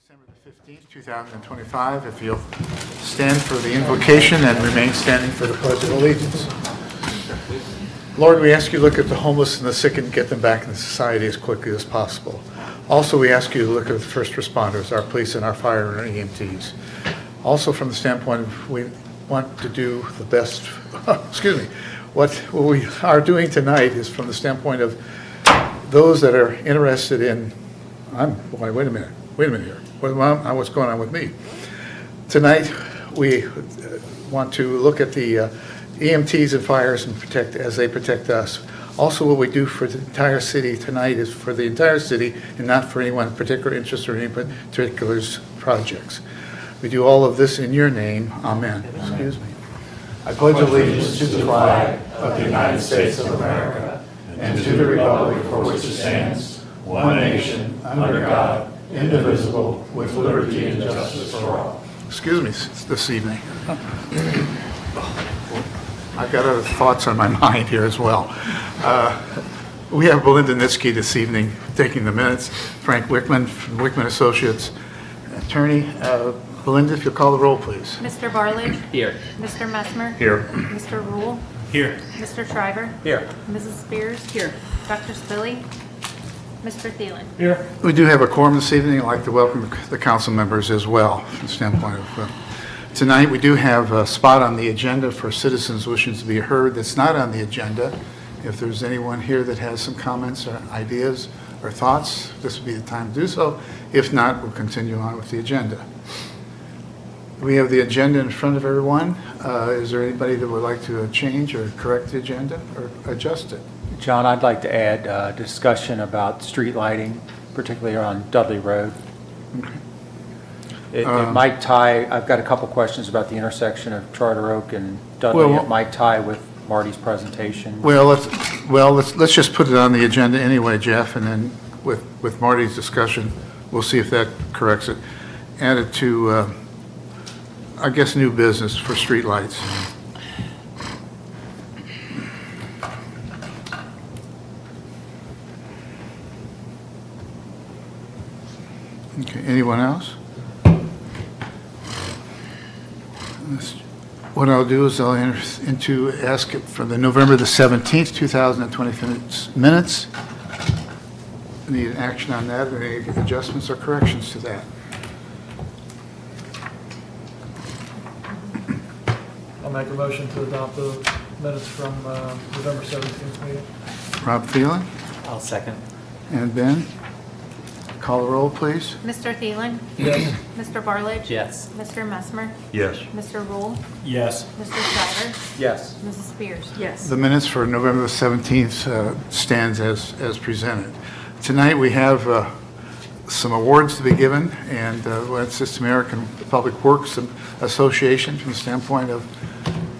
December the 15th, 2025. If you'll stand for the invocation and remain standing for the Pledge of Allegiance. Lord, we ask you to look at the homeless and the sick and get them back into society as quickly as possible. Also, we ask you to look at the first responders, our police and our fire and our EMTs. Also, from the standpoint of we want to do the best, what we are doing tonight is from the standpoint of those that are interested in, wait a minute here. What's going on with me? Tonight, we want to look at the EMTs and fires and as they protect us. Also, what we do for the entire city tonight is for the entire city and not for anyone particular interest or any particular projects. We do all of this in your name. Amen. Excuse me. I pledge allegiance to the flag of the United States of America and to the republic for which it stands, one nation, under God, indivisible, with liberty and justice for all. Excuse me this evening. I've got other thoughts on my mind here as well. We have Belinda Nitsky this evening taking the minutes. Frank Wickman from Wickman Associates, attorney. Belinda, if you'll call the roll, please. Mr. Barledge? Here. Mr. Messmer? Here. Mr. Rule? Here. Mr. Shriver? Here. Mrs. Spears? Here. Dr. Spilly? Mr. Thielen? Here. We do have a quorum this evening. I'd like to welcome the council members as well from the standpoint of tonight. We do have a spot on the agenda for citizens wishing to be heard that's not on the agenda. If there's anyone here that has some comments or ideas or thoughts, this would be the time to do so. If not, we'll continue on with the agenda. We have the agenda in front of everyone. Is there anybody that would like to change or correct the agenda or adjust it? John, I'd like to add discussion about street lighting, particularly on Dudley Road. Okay. It might tie, I've got a couple questions about the intersection of Charter Oak and Dudley. It might tie with Marty's presentation. Well, let's just put it on the agenda anyway, Jeff, and then with Marty's discussion, we'll see if that corrects it. Add it to, I guess, new business for streetlights. Okay, anyone else? What I'll do is I'll enter into ask it for the November the 17th, 2020 minutes. Need action on that, or any adjustments or corrections to that? I'll make a motion to adopt the minutes from November 17th meeting. Rob Thielen I'll second. and Ben. Call the roll, please. Mr. Thielen? Yes. Mr. Barledge? Yes. Mr. Messmer? Yes. Mr. Rule? Yes. Mr. Shriver? Yes. Mrs. Spears? Yes. The minutes for November the 17th stands as presented. Tonight we have some awards to be given, and it's this American Public Works Association from the standpoint of,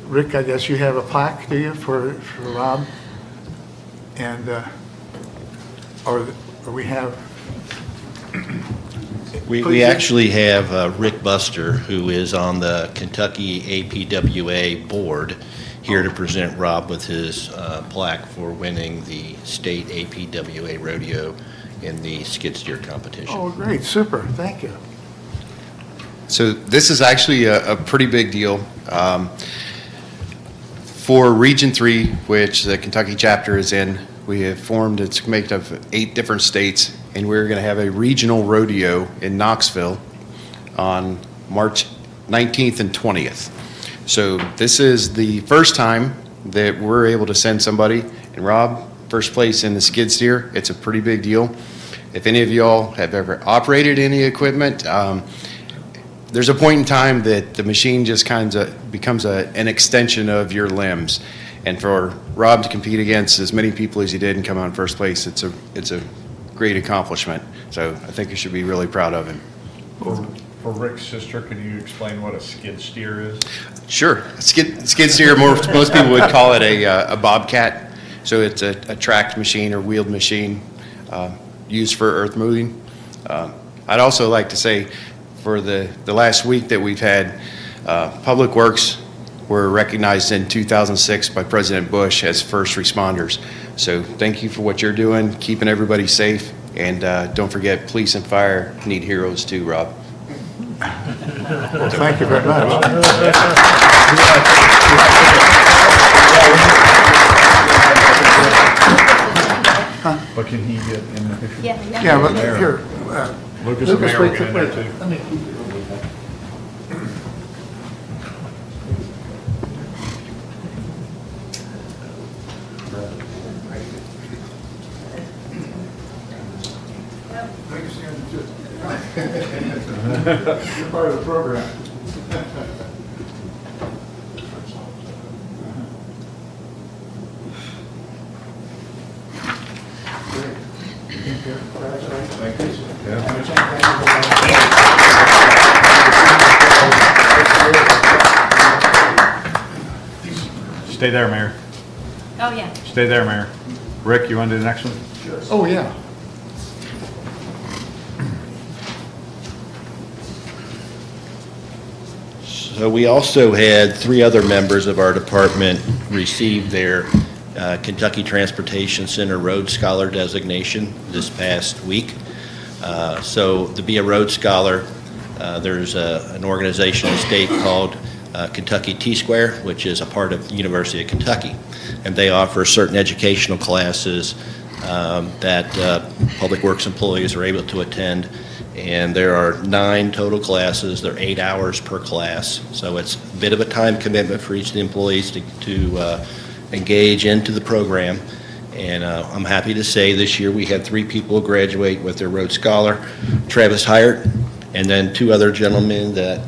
Rick, I guess you have a plaque, do you, for Rob? And, or we have... We actually have Rick Buster, who is on the Kentucky APWA board, here to present Rob with his plaque for winning the state APWA rodeo in the skid steer competition. Oh, great, super, thank you. So this is actually a pretty big deal. For Region 3, which the Kentucky chapter is in, we have formed, it's made up of 8 different states, and we're going to have a regional rodeo in Knoxville on March 19th and 20th. So this is the first time that we're able to send somebody, and Rob, first place in the skid steer. It's a pretty big deal. If any of y'all have ever operated any equipment, there's a point in time that the machine just kind of becomes an extension of your limbs. And for Rob to compete against as many people as he did and come out in first place, it's a great accomplishment. So I think you should be really proud of him. For Rick's sister, can you explain what a skid steer is? Sure. Skid steer, most people would call it a bobcat. So it's a tracked machine or wheeled machine used for earth moving. I'd also like to say for the last week that we've had, Public Works were recognized in 2006 by President Bush as first responders. So thank you for what you're doing, keeping everybody safe, And don't forget, police and fire need heroes too, Rob. Well, thank you very much. But can he get in the picture? Yeah, but here, Lucas and Mayor will get in there wait, too. let me. You're part of the program. Stay there, Mayor. Oh, yeah. Stay there, Mayor. Rick, you want to do the next one? Oh, yeah. So we also had 3 other members of our department receive their Kentucky Transportation Center Road Scholar designation this past week. So to be a Road Scholar, there's an organization in the state called Kentucky T-Square, which is a part of the University of Kentucky. And they offer certain educational classes that public works employees are able to attend. And there are 9 total classes. They're 8 hours per class. So it's a bit of a time commitment for each of the employees to engage into the program. And I'm happy to say this year we had 3 people graduate with their Road Scholar, Travis Hyatt, and then 2 other gentlemen that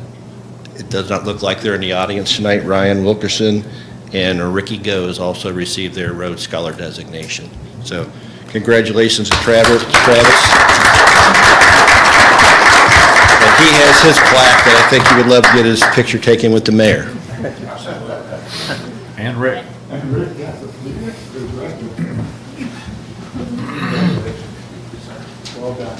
it does not look like they're in the audience tonight, Ryan Wilkerson and Ricky Goes also received their Road Scholar designation. So congratulations to Travis. And he has his plaque that I think he would love to get his picture taken with the mayor. And Rick. Well done.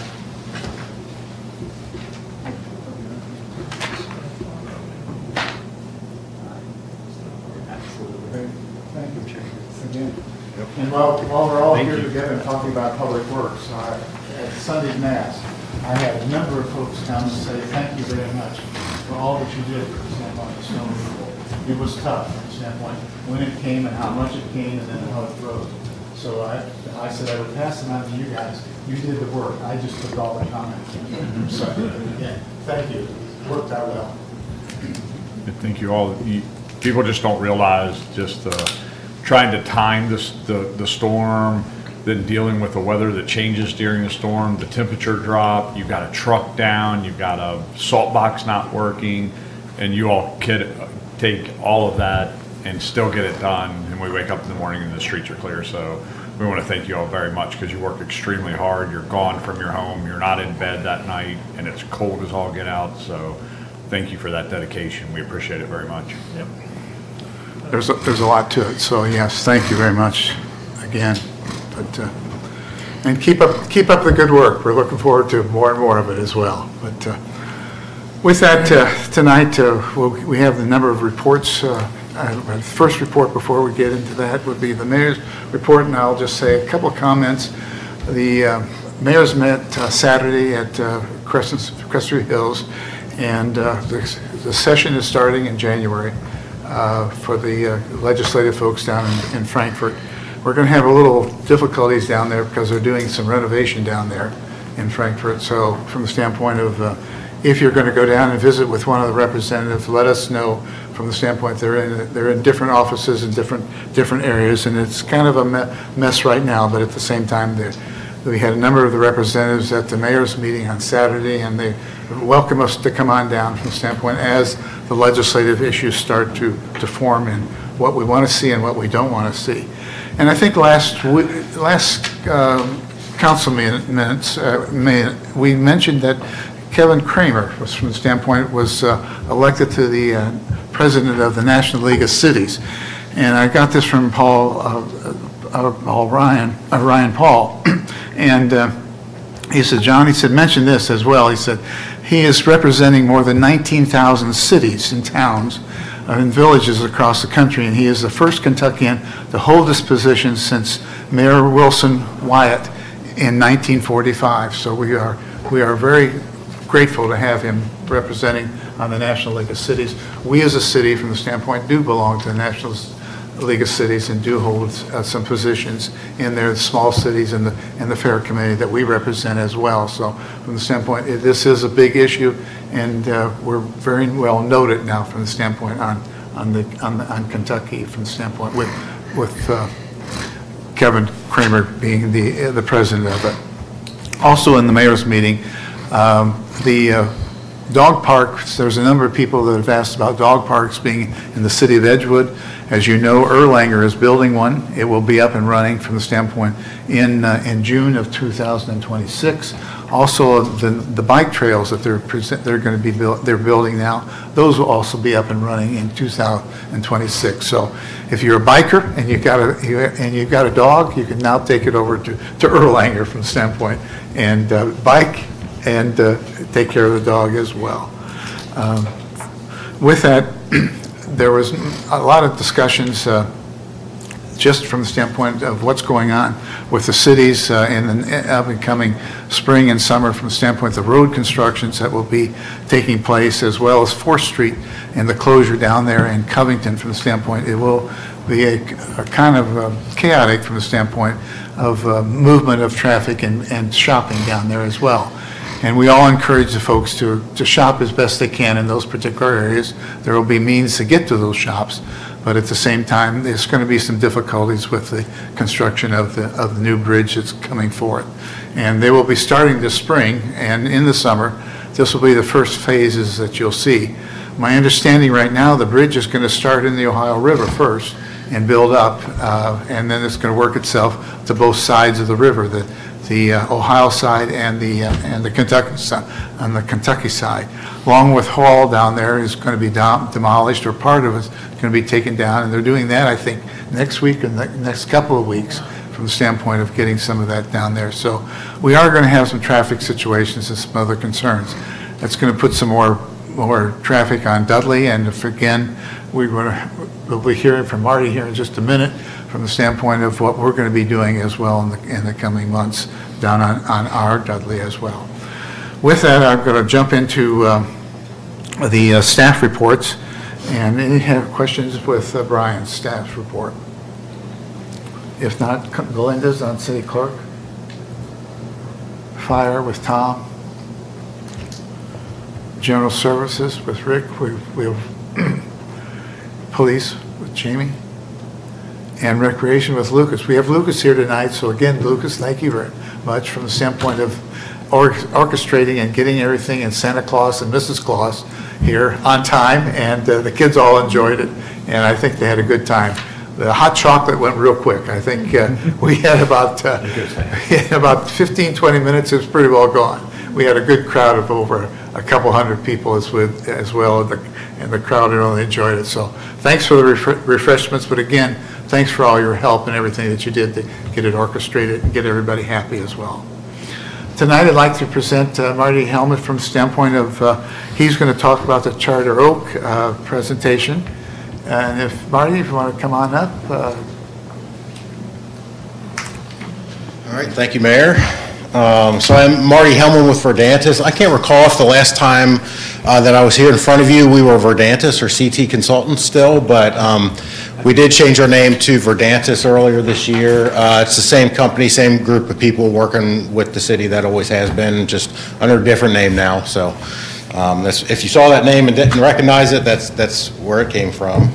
Thank you, Chief. Again. And while we're all here together and talking about public works, at Sunday Mass, I had a number of folks come and say, thank you very much for all that you did for the standpoint of snow removal. It was tough from the standpoint when it came and how much it came and then how it rose. So I said I would pass them on to you guys. You did the work. I just took all the comments. So again, thank you. It worked out well. I think you all, people just don't realize just trying to time the storm, then dealing with the weather that changes during the storm, the temperature drop, you've got a truck down, you've got a salt box not working, and you all take all of that and still get it done, and we wake up in the morning and the streets are clear. So we want to thank you all very much because you work extremely hard. You're gone from your home, you're not in bed that night, and it's cold as all get out. So thank you for that dedication. We appreciate it very much. Yep. There's a lot to it. So yes, thank you very much again. But and keep up the good work. We're looking forward to more and more of it as well. But with that, tonight we have the number of reports. The first report before we get into that would be the mayor's report, and I'll just say a couple of comments. The mayors met Saturday at Crestview Hills, and the session is starting in January for the legislative folks down in Frankfurt. We're going to have a little difficulties down there because they're doing some renovation down there in Frankfurt. So from the standpoint of if you're going to go down and visit with one of the representatives, let us know. From the standpoint they're in different offices in different areas, and it's kind of a mess right now. But at the same time, we had a number of the representatives at the mayor's meeting on Saturday, and they welcome us to come on down from the standpoint as the legislative issues start to form and what we want to see and what we don't want to see. And I think last council minutes, we mentioned that Kevin Kramer was, from the standpoint, was elected to the president of the National League of Cities. And I got this from Ryan Paul. And he said, John, he said, mention this as well. He said, he is representing more than 19,000 cities and towns and villages across the country, and he is the first Kentuckian to hold this position since Mayor Wilson Wyatt in 1945. So we are very grateful to have him representing on the National League of Cities. We as a city, from the standpoint, do belong to the National League of Cities and do hold some positions in their small cities and the fair committee that we represent as well. So from the standpoint, this is a big issue, and we're very well noted now from the standpoint on Kentucky, from the standpoint with Kevin Kramer being the president of it. Also in the mayor's meeting, the dog parks, there's a number of people that have asked about dog parks being in the city of Edgewood. As you know, Erlanger is building one. It will be up and running from the standpoint in June of 2026. Also, the bike trails that they're going to be they're building now, those will also be up and running in 2026. So, if you're a biker and you've got a dog, you can now take it over to Erlanger from the standpoint and bike and take care of the dog as well. With that, there was a lot of discussions just from the standpoint of what's going on with the cities in the upcoming spring and summer, from the standpoint of the road constructions that will be taking place, as well as 4th Street and the closure down there in Covington. From the standpoint, it will be a kind of chaotic from the standpoint of movement of traffic and shopping down there as well. And we all encourage the folks to shop as best they can in those particular areas. There will be means to get to those shops, but at the same time, there's going to be some difficulties with the construction of the new bridge that's coming forth. And they will be starting this spring, and in the summer, this will be the first phases that you'll see. My understanding right now, the bridge is going to start in the Ohio River first and build up, and then it's going to work itself to both sides of the river, the Ohio side and the Kentucky side. On the Kentucky side, along with Hall down there, is going to be demolished, or part of it's going to be taken down, and they're doing that, I think, next week and the next couple of weeks, from the standpoint of getting some of that down there. So we are going to have some traffic situations and some other concerns. That's going to put some more traffic on Dudley, and if again, we'll be hearing from Marty here in just a minute from the standpoint of what we're going to be doing as well in the coming months down on our Dudley as well. With that, I'm going to jump into the staff reports, and any have questions with Brian's staff report? If not, Belinda's on city clerk, fire with Tom, general services with Rick, we have police with Jamie, and recreation with Lucas. We have Lucas here tonight, so again, Lucas, thank you very much from the standpoint of orchestrating and getting everything, and Santa Claus and Mrs. Claus here on time, and the kids all enjoyed it, and I think they had a good time. The hot chocolate went real quick. I think we had about 15, 20 minutes, it was pretty well gone. We had a good crowd of over a couple hundred people as well, and the crowd really enjoyed it. So thanks for the refreshments, but again, thanks for all your help and everything that you did to get it orchestrated and get everybody happy as well. Tonight I'd like to present Marty Helmut from the standpoint of, he's going to talk about the Charter Oak presentation. And if Marty, if you want to come on up. All right, thank you, Mayor. So I'm Marty Hellman with Verdantis. I can't recall if the last time that I was here in front of you, we were Verdantis or CT Consultants still, but we did change our name to Verdantis earlier this year. It's the same company, same group of people working with the city that always has been, just under a different name now. So if you saw that name and didn't recognize it, that's where it came from.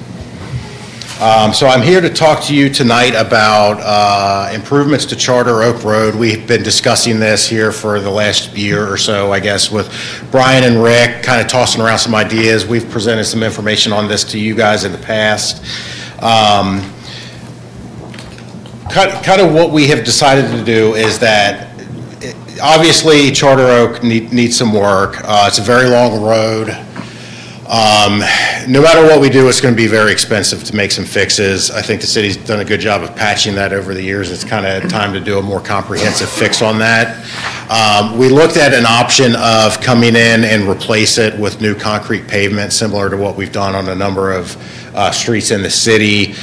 So I'm here to talk to you tonight about improvements to Charter Oak Road. We've been discussing this here for the last year or so, I guess, with Brian and Rick, kind of tossing around some ideas. We've presented some information on this to you guys in the past. Kind of what we have decided to do is that obviously Charter Oak needs some work. It's a very long road. No matter what we do, it's going to be very expensive to make some fixes. I think the city's done a good job of patching that over the years. It's kind of time to do a more comprehensive fix on that. We looked at an option of coming in and replace it with new concrete pavement, similar to what we've done on a number of streets in the city.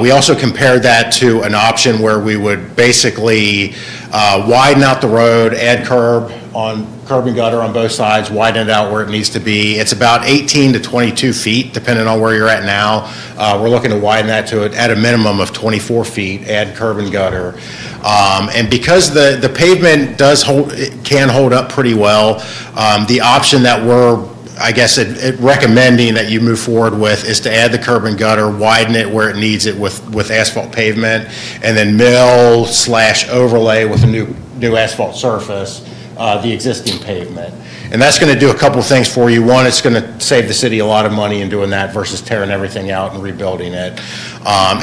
We also compared that to an option where we would basically widen out the road, add curb and gutter on both sides, widen it out where it needs to be. It's about 18 to 22 feet, depending on where you're at now. We're looking to widen that to at a minimum of 24 feet, add curb and gutter. And because the pavement can hold up pretty well, the option that we're recommending that you move forward with is to add the curb and gutter, widen it where it needs it with asphalt pavement, and then mill/overlay with a new asphalt surface the existing pavement. And that's going to do a couple of things for you. One, it's going to save the city a lot of money in doing that versus tearing everything out and rebuilding it.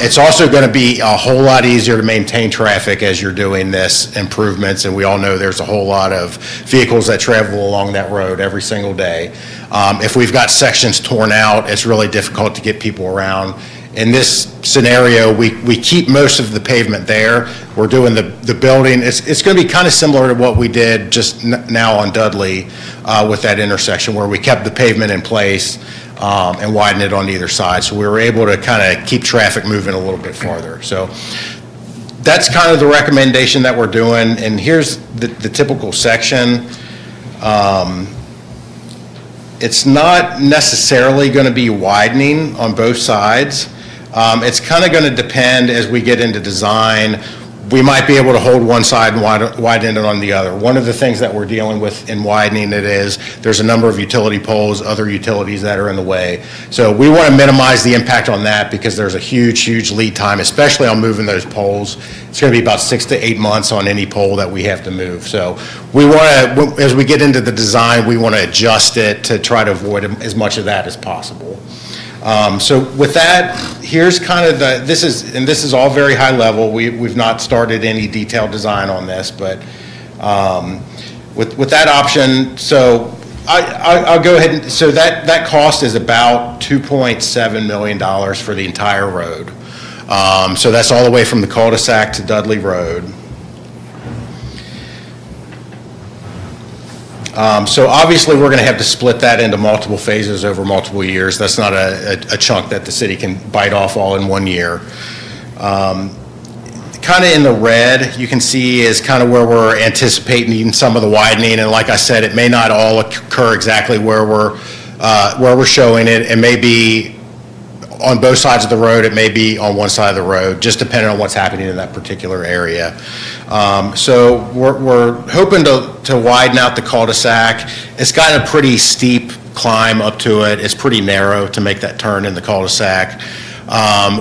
It's also going to be a whole lot easier to maintain traffic as you're doing this improvements, and we all know there's a whole lot of vehicles that travel along that road every single day. If we've got sections torn out, it's really difficult to get people around. In this scenario, we keep most of the pavement there. We're doing the building. It's going to be kind of similar to what we did just now on Dudley with that intersection, where we kept the pavement in place and widened it on either side. So we were able to kind of keep traffic moving a little bit farther. So that's kind of the recommendation that we're doing. And here's the typical section. It's not necessarily going to be widening on both sides. It's kind of going to depend as we get into design. We might be able to hold one side and widen it on the other. One of the things that we're dealing with in widening it is there's a number of utility poles, other utilities that are in the way. So we want to minimize the impact on that because there's a huge lead time, especially on moving those poles. It's going to be about 6 to 8 months on any pole that we have to move. So we want to, as we get into the design, we want to adjust it to try to avoid as much of that as possible. So with that, here's kind of this is all very high level. We've not started any detailed design on this, but with that option, so I'll go ahead and, so that cost is about $2.7 million for the entire road. So that's all the way from the cul-de-sac to Dudley Road. So obviously, we're going to have to split that into multiple phases over multiple years. That's not a chunk that the city can bite off all in 1 year. Kind of in the red, you can see is kind of where we're anticipating some of the widening. And like I said, it may not all occur exactly where we're showing it. It may be on both sides of the road. It may be on one side of the road, just depending on what's happening in that particular area. So we're hoping to widen out the cul-de-sac. It's got a pretty steep climb up to it. It's pretty narrow to make that turn in the cul-de-sac.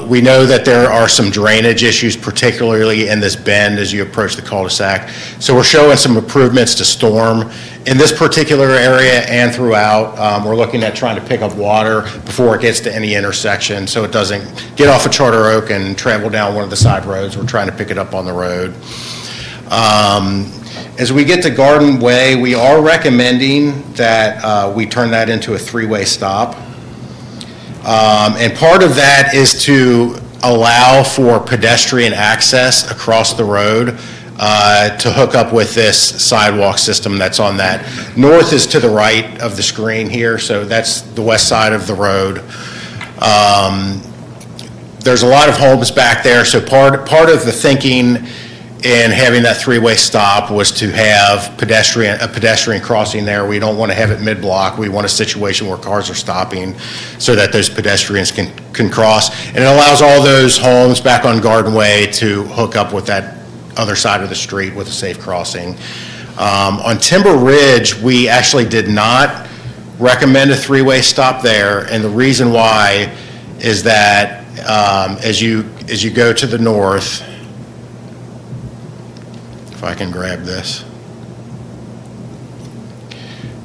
We know that there are some drainage issues, particularly in this bend as you approach the cul-de-sac. So we're showing some improvements to storm in this particular area and throughout. We're looking at trying to pick up water before it gets to any intersection so it doesn't get off of Charter Oak and travel down one of the side roads. We're trying to pick it up on the road. As we get to Garden Way, we are recommending that we turn that into a three-way stop. And part of that is to allow for pedestrian access across the road to hook up with this sidewalk system that's on that. North is to the right of the screen here, so that's the west side of the road. There's a lot of homes back there, so part of the thinking in having that three-way stop was to have a pedestrian crossing there. We don't want to have it mid-block. We want a situation where cars are stopping so that those pedestrians can cross. And it allows all those homes back on Garden Way to hook up with that other side of the street with a safe crossing. On Timber Ridge, we actually did not recommend a three-way stop there, and the reason why is that as you go to the north, if I can grab this.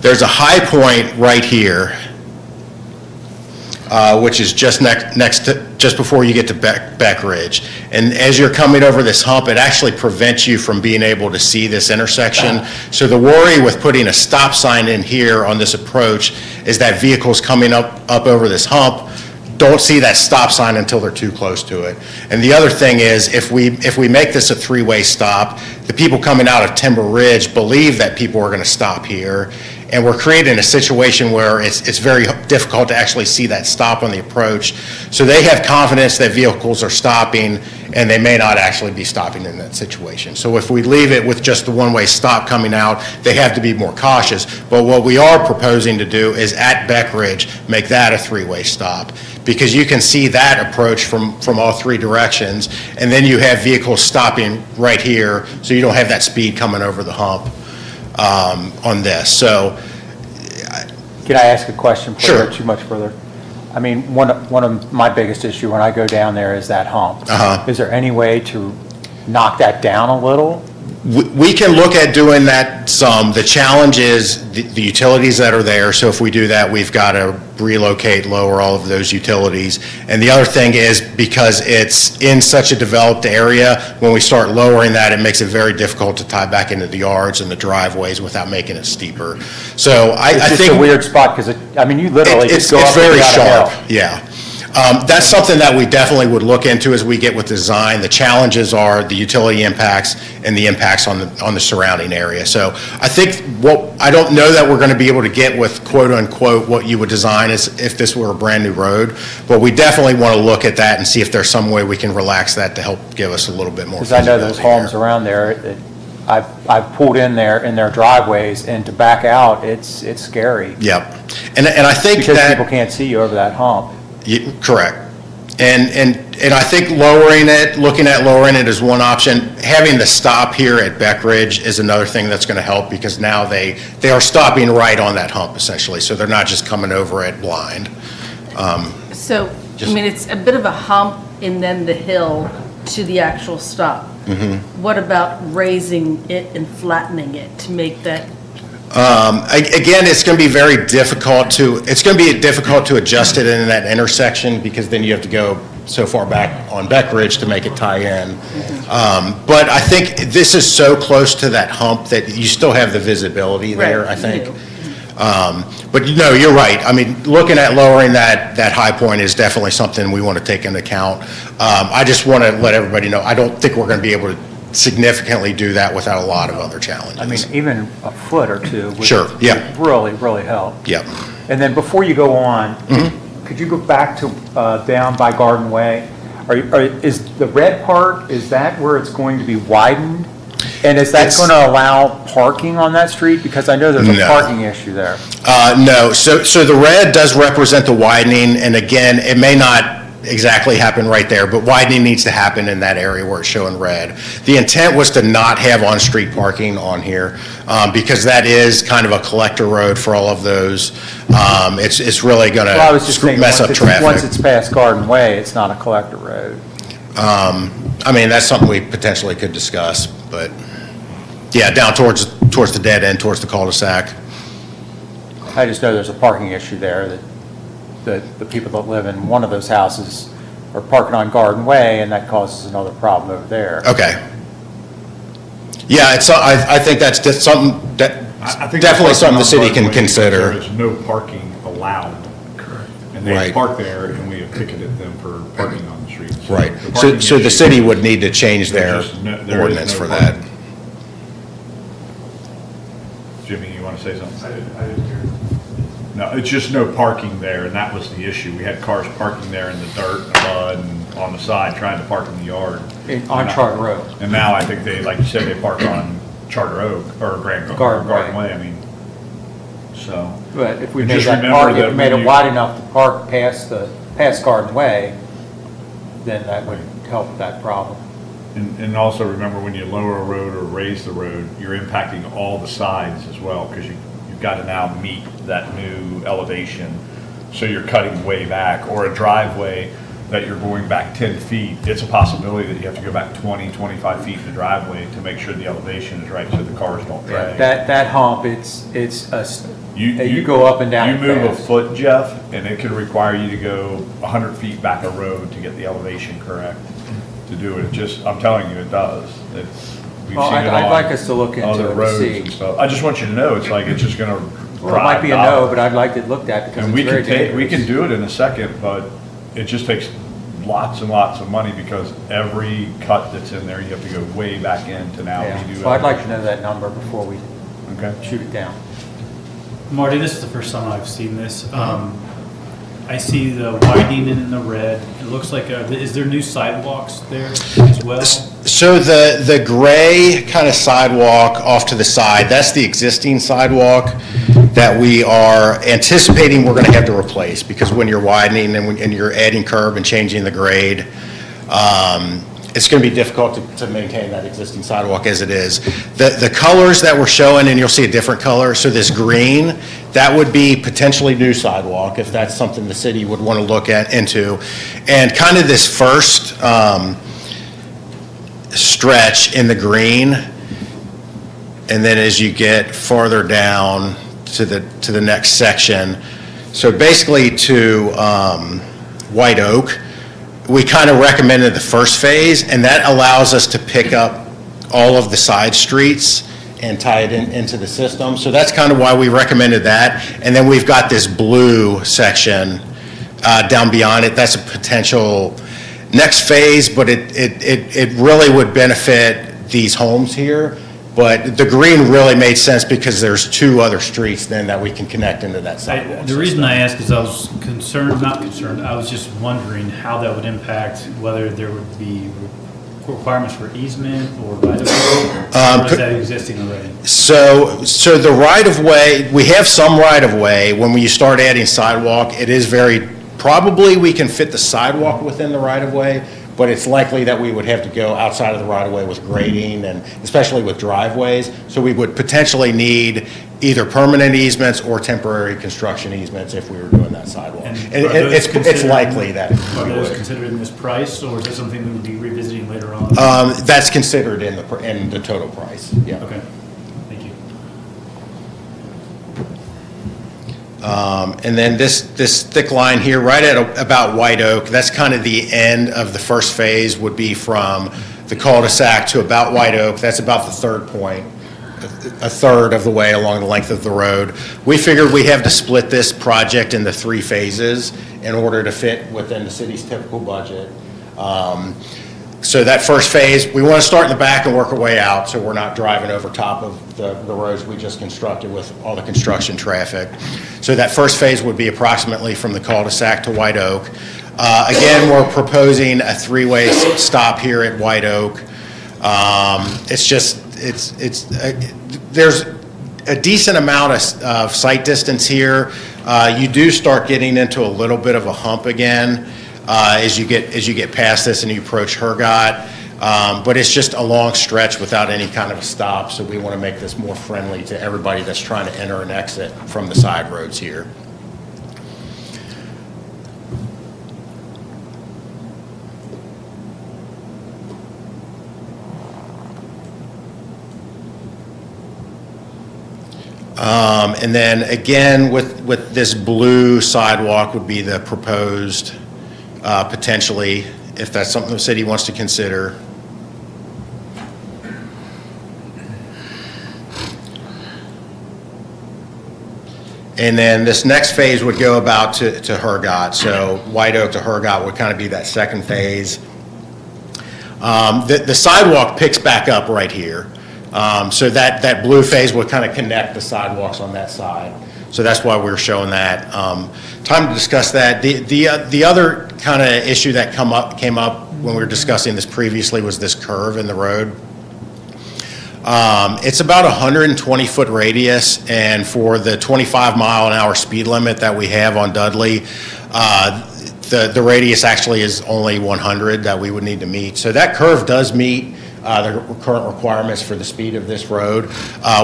There's a high point right here, which is just next just before you get to Beck Ridge. And as you're coming over this hump, it actually prevents you from being able to see this intersection. So the worry with putting a stop sign in here on this approach is that vehicles coming up over this hump don't see that stop sign until they're too close to it. And the other thing is, if we make this a three-way stop, the people coming out of Timber Ridge believe that people are going to stop here, and we're creating a situation where it's very difficult to actually see that stop on the approach. So they have confidence that vehicles are stopping, and they may not actually be stopping in that situation. So if we leave it with just the one-way stop coming out, they have to be more cautious. But what we are proposing to do is at Beck Ridge, make that a three-way stop, because you can see that approach from all three directions, and then you have vehicles stopping right here, so you don't have that speed coming over the hump on this. So, Can I ask a question before Sure. you go too much further? I mean, one of my biggest issue when I go down there is that hump. Is there any way to knock that down a little? we can look at doing that some. The challenge is the utilities that are there. So if we do that, we've got to relocate, lower all of those utilities. And the other thing is, because it's in such a developed area, when we start lowering that, it makes it very difficult to tie back into the yards and the driveways without making it steeper. So I It's think just a weird spot because, I mean, you literally it's just go up and very down a sharp, hill. yeah. That's something that we definitely would look into as we get with design. The challenges are the utility impacts and the impacts on the surrounding area. So I think I don't know that we're going to be able to get with quote unquote what you would design as if this were a brand new road, but we definitely want to look at that and see if there's some way we can relax that to help give us a little bit more Because I know those feasibility homes there. around there, I've pulled in their driveways, and to back out, it's scary. Yep. And I think Because that. people can't see you over that hump. Correct. And I think looking at lowering it is one option. Having the stop here at Beck Ridge is another thing that's going to help, because now they are stopping right on that hump essentially, so they're not just coming over it blind. So, I mean, it's a bit of a hump and then the hill to the actual stop. What about raising it and flattening it to make that? Again, it's going to be very difficult to adjust it in that intersection, because then you have to go so far back on Beck Ridge to make it tie in. But I think this is so close to that hump that you still have the visibility there, Right, I you think. do. But no, you're right. I mean, looking at lowering that high point is definitely something we want to take into account. I just want to let everybody know, I don't think we're going to be able to significantly do that without a lot of other challenges. I mean, even a foot or two would Sure, yeah. really, really help. Yep. And then before you go on, could you go back to down by Garden Way? Is the red part, is that where it's going to be widened? And is that going to allow parking on that street? Because I know there's a No. parking issue there. No, so the red does represent the widening, and again, it may not exactly happen right there, but widening needs to happen in that area where it's showing red. The intent was to not have on-street parking on here, because that is kind of a collector road for all of those. It's really going Well, I was just to thinking, mess up once traffic. it's past Garden Way, it's not a collector road. I mean, that's something we potentially could discuss, but yeah, down towards the dead end, towards the cul-de-sac. I just know there's a parking issue there that the people that live in one of those houses are parking on Garden Way, and that causes another problem over there. Okay. Yeah, I think that's just something that, I think definitely they're something the parking city on can Broadway because consider. There is no parking allowed. Correct. And they Right. park there, and we have ticketed them for parking on the street. So Right. the parking So the issue- city would need to change their There's just no- there is ordinance no for that. parking. Jimmy, you want to say something? No, it's just no parking there, and that was the issue. We had cars parking there in the dirt and the mud and on the side, trying to park in the yard. On Charter Oak. And now I think they, like you said, they park on Charter Oak, or Garden Garden Way. Way, I mean, so. But if we And made just that remember park, if that we made when it you- wide enough to park past Garden Way, then that would help that problem. And also remember, when you lower a road or raise the road, you're impacting all the sides as well, because you've got to now meet that new elevation. So you're cutting way back, or a driveway that you're going back 10 feet. It's a possibility that you have to go back 20, 25 feet in the driveway to make sure the elevation is right so the cars don't drag. That hump, it's You go up and down You move a fast. foot, Jeff, and it could require you to go 100 feet back a road to get the elevation correct to do it. It just, I'm telling you, it does. We've Well, seen it I'd on like us to look into other it and roads see. and stuff. I just want you to know, it's like, it's just gonna Well, it might be a drive no, dollars. but I'd like it looked at because And it's we very can take, we dangerous. can do it in a second, but it just takes lots and lots of money because every cut that's in there, you have to go way back in to now Yeah, redo. so I'd like to elevation. know that number before we Okay. shoot it down. Marty, this is the first time I've seen this. I see the widening in the red. It looks like, is there new sidewalks there as well? So the gray kind of sidewalk off to the side, that's the existing sidewalk that we are anticipating we're going to have to replace, because when you're widening and you're adding curb and changing the grade, it's going to be difficult to maintain that existing sidewalk as it is. The colors that we're showing, and you'll see a different color, so this green, that would be potentially new sidewalk, if that's something the city would want to look into. And kind of this first stretch in the green, and then as you get farther down to the next section, so basically to White Oak, we kind of recommended the first phase, and that allows us to pick up all of the side streets and tie it into the system. So that's kind of why we recommended that. And then we've got this blue section down beyond it. That's a potential next phase, but it really would benefit these homes here. But the green really made sense because there's two other streets then that we can connect into that sidewalk. The reason I ask is I was concerned, not concerned, I was just wondering how that would impact whether there would be requirements for easement or right of way, or is that existing already? So the right-of-way, we have some right-of-way. When you start adding sidewalk, it is probably we can fit the sidewalk within the right-of-way, but it's likely that we would have to go outside of the right-of-way with grading, and especially with driveways. So we would potentially need either permanent easements or temporary construction easements if we were doing that sidewalk. And And are those it's considered- likely that Are we those would. considered in this price, or is that something we would be revisiting later on? That's considered in the total price, yeah. Okay, thank you. And then this thick line here, right at about White Oak, that's kind of the end of the first phase, would be from the cul-de-sac to about White Oak. That's about the third point, a third of the way along the length of the road. We figured we have to split this project into 3 phases in order to fit within the city's typical budget. So that first phase, we want to start in the back and work our way out, so we're not driving over top of the roads we just constructed with all the construction traffic. So that first phase would be approximately from the cul-de-sac to White Oak. Again, we're proposing a 3-way stop here at White Oak. There's a decent amount of sight distance here. You do start getting into a little bit of a hump again as you get past this and you approach Hergot. But it's just a long stretch without any kind of a stop, so we want to make this more friendly to everybody that's trying to enter and exit from the side roads here. And then again, with this blue sidewalk would be the proposed, potentially, if that's something the city wants to consider. And then this next phase would go about to Hergot. So White Oak to Hergot would kind of be that second phase. The sidewalk picks back up right here. So that blue phase would kind of connect the sidewalks on that side. So that's why we're showing that. Time to discuss that. The other kind of issue that came up when we were discussing this previously was this curve in the road. It's about a 120-foot radius, and for the 25-mile-an-hour speed limit that we have on Dudley, the radius actually is only 100 that we would need to meet. So that curve does meet the current requirements for the speed of this road.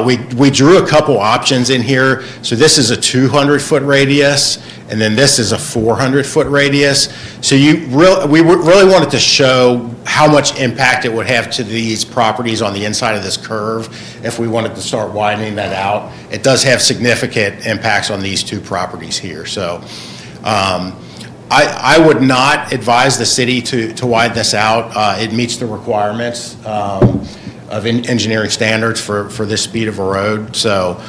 We drew a couple options in here. So this is a 200-foot radius, and then this is a 400-foot radius. So we really wanted to show how much impact it would have to these properties on the inside of this curve if we wanted to start widening that out. It does have significant impacts on these two properties here. So I would not advise the city to widen this out. It meets the requirements of engineering standards for this speed of a road. So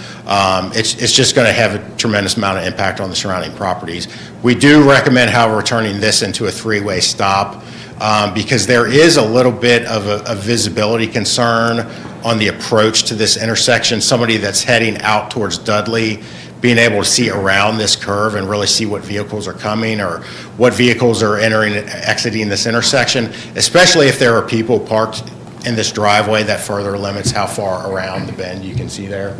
it's just going to have a tremendous amount of impact on the surrounding properties. We do recommend, however, turning this into a three-way stop because there is a little bit of a visibility concern on the approach to this intersection. Somebody that's heading out towards Dudley, being able to see around this curve and really see what vehicles are coming or what vehicles are entering and exiting this intersection, especially if there are people parked in this driveway, that further limits how far around the bend you can see there.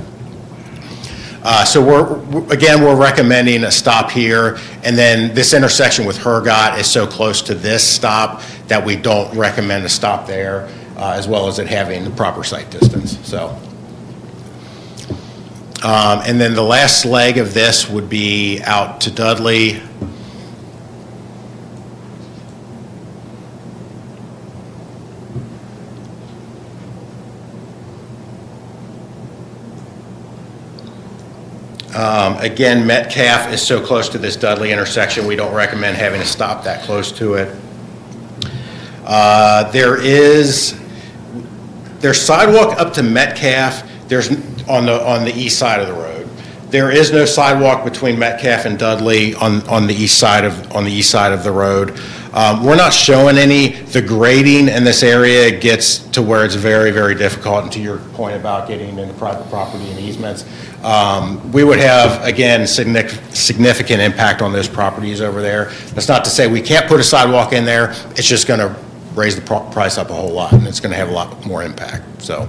So we're recommending a stop here, and then this intersection with Hergot is so close to this stop that we don't recommend a stop there, as well as it having the proper sight distance. So, and then the last leg of this would be out to Dudley. Again, Metcalf is so close to this Dudley intersection, we don't recommend having to stop that close to it. There's sidewalk up to Metcalf. There's on the east side of the road. There is no sidewalk between Metcalf and Dudley on the east side of the road. We're not showing any. The grading in this area gets to where it's very, very difficult, and to your point about getting into private property and easements, we would have, again, significant impact on those properties over there. That's not to say we can't put a sidewalk in there. It's just going to raise the price up a whole lot, and it's going to have a lot more impact. So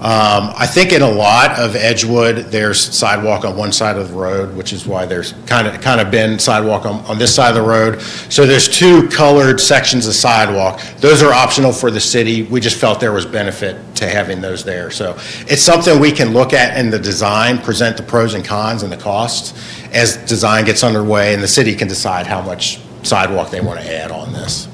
I think in a lot of Edgewood, there's sidewalk on one side of the road, which is why there's kind of been sidewalk on this side of the road. So there's two colored sections of sidewalk. Those are optional for the city. We just felt there was benefit to having those there. So it's something we can look at in the design, present the pros and cons and the costs as design gets underway, and the city can decide how much sidewalk they want to add on this.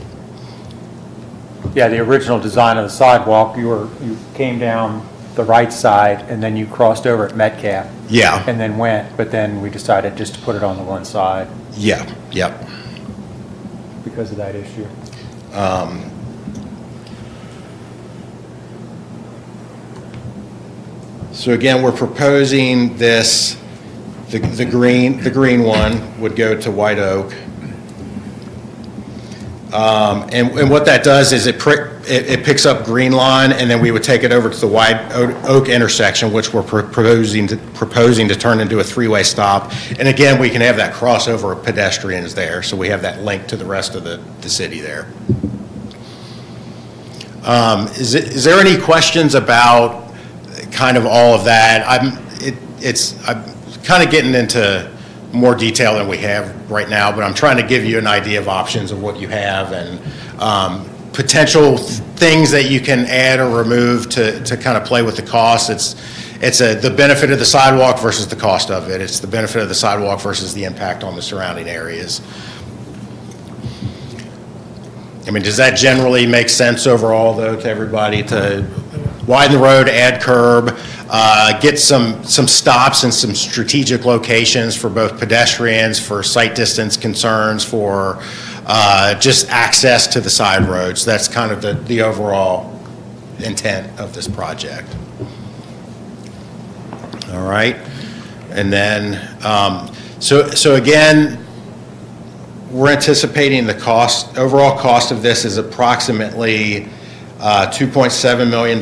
Yeah, the original design of the sidewalk, you came down the right side and then you crossed over at Metcalf. Yeah. And then went, but then we decided just to put it on the one side Yeah, yep. because of that issue. So again, we're proposing this, the green one would go to White Oak. And what that does is it picks up Green Line, and then we would take it over to the White Oak intersection, which we're proposing to turn into a three-way stop. And again, we can have that crossover of pedestrians there, so we have that link to the rest of the city there. Is there any questions about kind of all of that? I'm kind of getting into more detail than we have right now, but I'm trying to give you an idea of options of what you have and potential things that you can add or remove to kind of play with the cost. It's the benefit of the sidewalk versus the cost of it. It's the benefit of the sidewalk versus the impact on the surrounding areas. I mean, does that generally make sense overall, though, to everybody, to widen the road, add curb, get some stops and some strategic locations for both pedestrians, for sight distance concerns, for just access to the side roads? That's kind of the overall intent of this project. All right. And then, so again, we're anticipating the overall cost of this is approximately $2.7 million.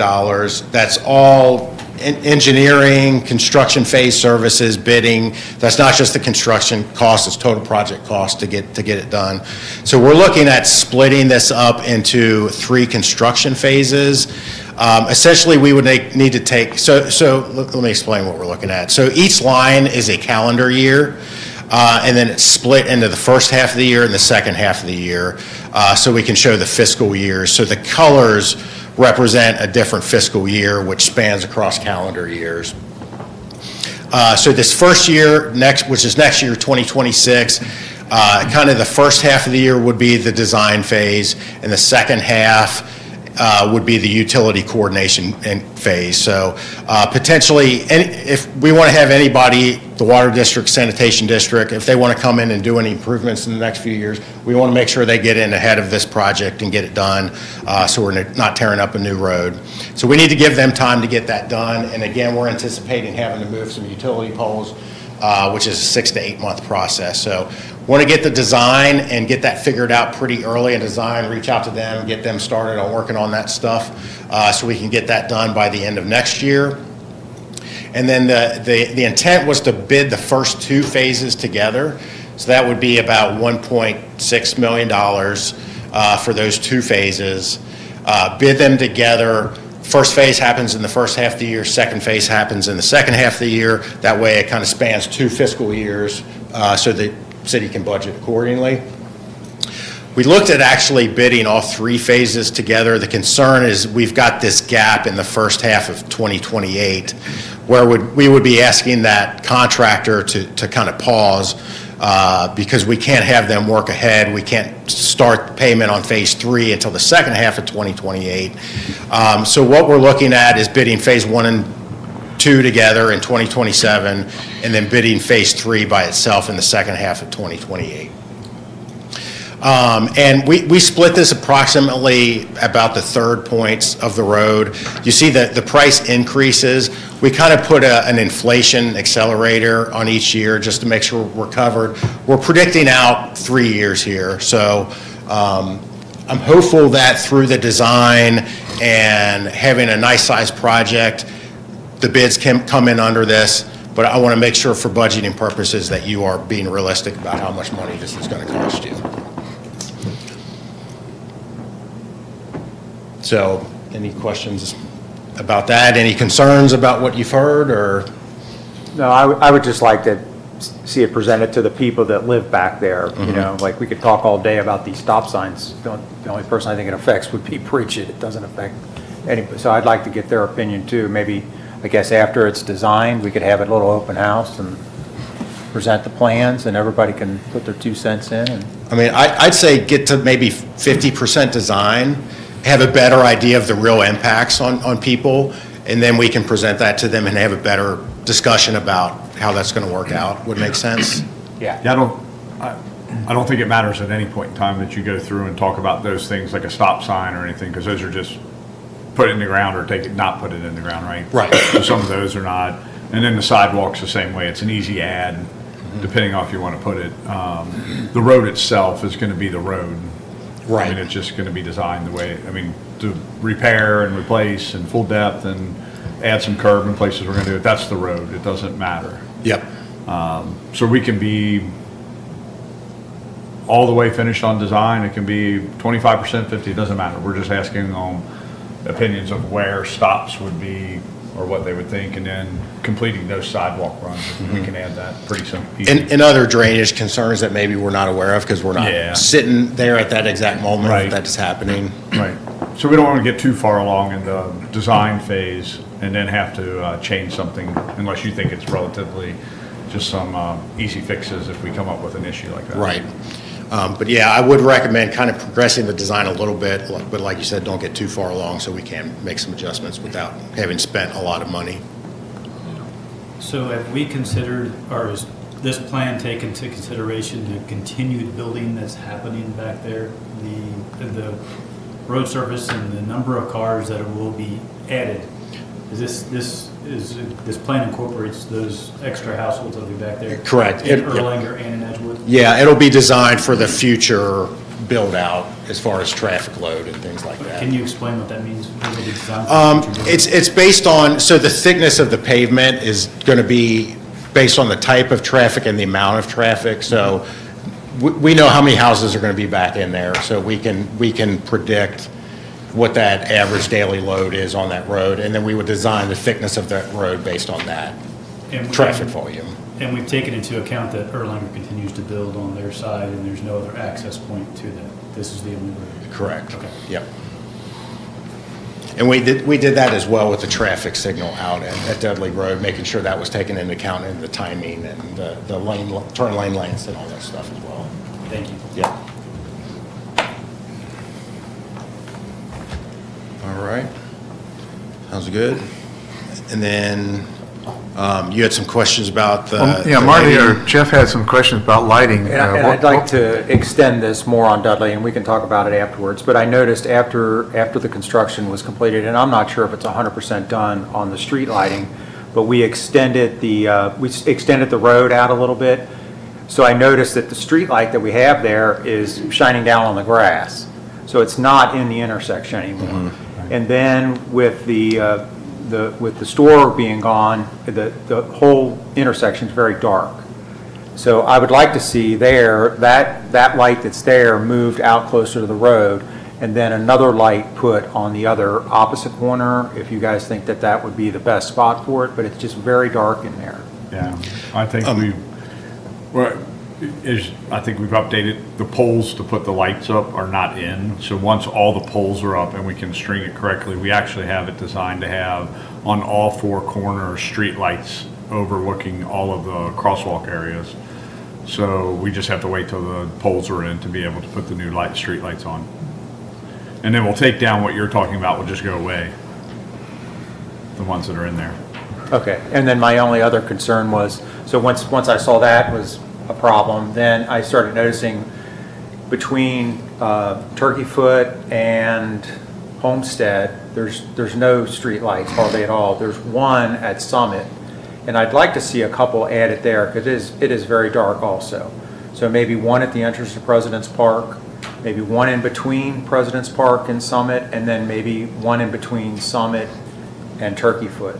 That's all engineering, construction phase services, bidding. That's not just the construction cost, it's total project cost to get it done. So we're looking at splitting this up into 3 construction phases. Essentially, we would need to take, so let me explain what we're looking at. So each line is a calendar year. And then it's split into the first half of the year and the second half of the year, so we can show the fiscal years. So the colors represent a different fiscal year, which spans across calendar years. So this first year, which is next year, 2026, kind of the first half of the year would be the design phase, and the second half would be the utility coordination phase. So potentially, if we want to have anybody, the Water District, Sanitation District, if they want to come in and do any improvements in the next few years, we want to make sure they get in ahead of this project and get it done, so we're not tearing up a new road. So we need to give them time to get that done. And again, we're anticipating having to move some utility poles, which is a 6 to 8 month process. So want to get the design and get that figured out pretty early in design, reach out to them, get them started on working on that stuff, so we can get that done by the end of next year. And then the intent was to bid the first 2 phases together. So that would be about $1.6 million for those 2 phases. Bid them together. First phase happens in the first half of the year, second phase happens in the second half of the year. That way it kind of spans 2 fiscal years, so the city can budget accordingly. We looked at actually bidding all 3 phases together. The concern is we've got this gap in the first half of 2028 where we would be asking that contractor to kind of pause because we can't have them work ahead. We can't start payment on phase 3 until the second half of 2028. So what we're looking at is bidding phase 1 and 2 together in 2027, and then bidding phase 3 by itself in the second half of 2028. And we split this approximately about the third points of the road. You see that the price increases. We kind of put an inflation accelerator on each year just to make sure we're covered. We're predicting out 3 years here. So I'm hopeful that through the design and having a nice sized project, the bids can come in under this, but I want to make sure for budgeting purposes that you are being realistic about how much money this is going to cost you. So, any questions about that? Any concerns about what you've heard, or? No, I would just like to see it presented to the people that live back there, you know, like we could talk all day about these stop signs. The only person I think it affects would be Bridget. It doesn't affect anybody. So I'd like to get their opinion too. Maybe, I guess after it's designed, we could have a little open house and present the plans and everybody can put their 2 cents in. And I mean, I'd say get to maybe 50% design, have a better idea of the real impacts on people, and then we can present that to them and have a better discussion about how that's going to work out. Would make sense? Yeah. Yeah, I don't think it matters at any point in time that you go through and talk about those things like a stop sign or anything, because those are just put it in the ground or not put it in the ground, right? Right. So some of those are not. And then the sidewalk's the same way. It's an easy add, depending on if you want to put it. The road itself is going to be the road. Right. I mean, it's just going to be designed the way, I mean, to repair and replace and full depth and add some curb in places we're going to do it. That's the road. It doesn't matter. Yep. So we can be all the way finished on design. It can be 25%, 50%, it doesn't matter. We're just asking opinions of where stops would be or what they would think, and then completing those sidewalk runs. We can add that pretty simple. And other drainage concerns that maybe we're not aware of because we're not Yeah. sitting there at that exact moment Right. that is happening. Right. So we don't want to get too far along in the design phase and then have to change something unless you think it's relatively just some easy fixes if we come up with an issue like that. Right. But yeah, I would recommend kind of progressing the design a little bit, but like you said, don't get too far along so we can make some adjustments without having spent a lot of money. So have we considered, or is this plan take into consideration the continued building that's happening back there? The road surface and the number of cars that will be added? Is this plan incorporates those extra households that'll be back there? Correct. In Erlanger and in Edgewood? Yeah, it'll be designed for the future build out as far as traffic load and things like that. Can you explain what that means? Will it be designed for future build? It's based on, so the thickness of the pavement is going to be based on the type of traffic and the amount of traffic. So we know how many houses are going to be back in there, so we can predict what that average daily load is on that road, and then we would design the thickness of that road based on that traffic volume. And we've taken into account that Erlanger continues to build on their side, and there's no other access point to that. This is the only road. Correct. Okay. Yep. And we did that as well with the traffic signal out at Dudley Road, making sure that was taken into account in the timing and the lane, turn lane lengths and all that stuff as well. Thank you. Yeah. All right. Sounds good. And then you had some questions about the... Yeah, the Marty lighting. or Jeff had some questions about lighting. And I'd like to extend this more on Dudley, and we can talk about it afterwards, but I noticed after the construction was completed, and I'm not sure if it's 100% done on the street lighting, but we extended the road out a little bit. So I noticed that the street light that we have there is shining down on the grass. So it's not in the intersection anymore. And then with the store being gone, the whole intersection is very dark. So I would like to see there, that light that's there moved out closer to the road, and then another light put on the other opposite corner, if you guys think that that would be the best spot for it, but it's just very dark in there. Yeah, I think I think we've updated the poles to put the lights up are not in. So once all the poles are up and we can string it correctly, we actually have it designed to have on all four corners street lights overlooking all of the crosswalk areas. So we just have to wait till the poles are in to be able to put the new street lights on. And then we'll take down what you're talking about, will just go away. The ones that are in there. Okay, and then my only other concern was, so once I saw that was a problem, then I started noticing between Turkey Foot and Homestead, there's no street lights hardly at all. There's one at Summit, and I'd like to see a couple added there because it is very dark also. So maybe one at the entrance to President's Park, maybe one in between President's Park and Summit, and then maybe one in between Summit and Turkey Foot.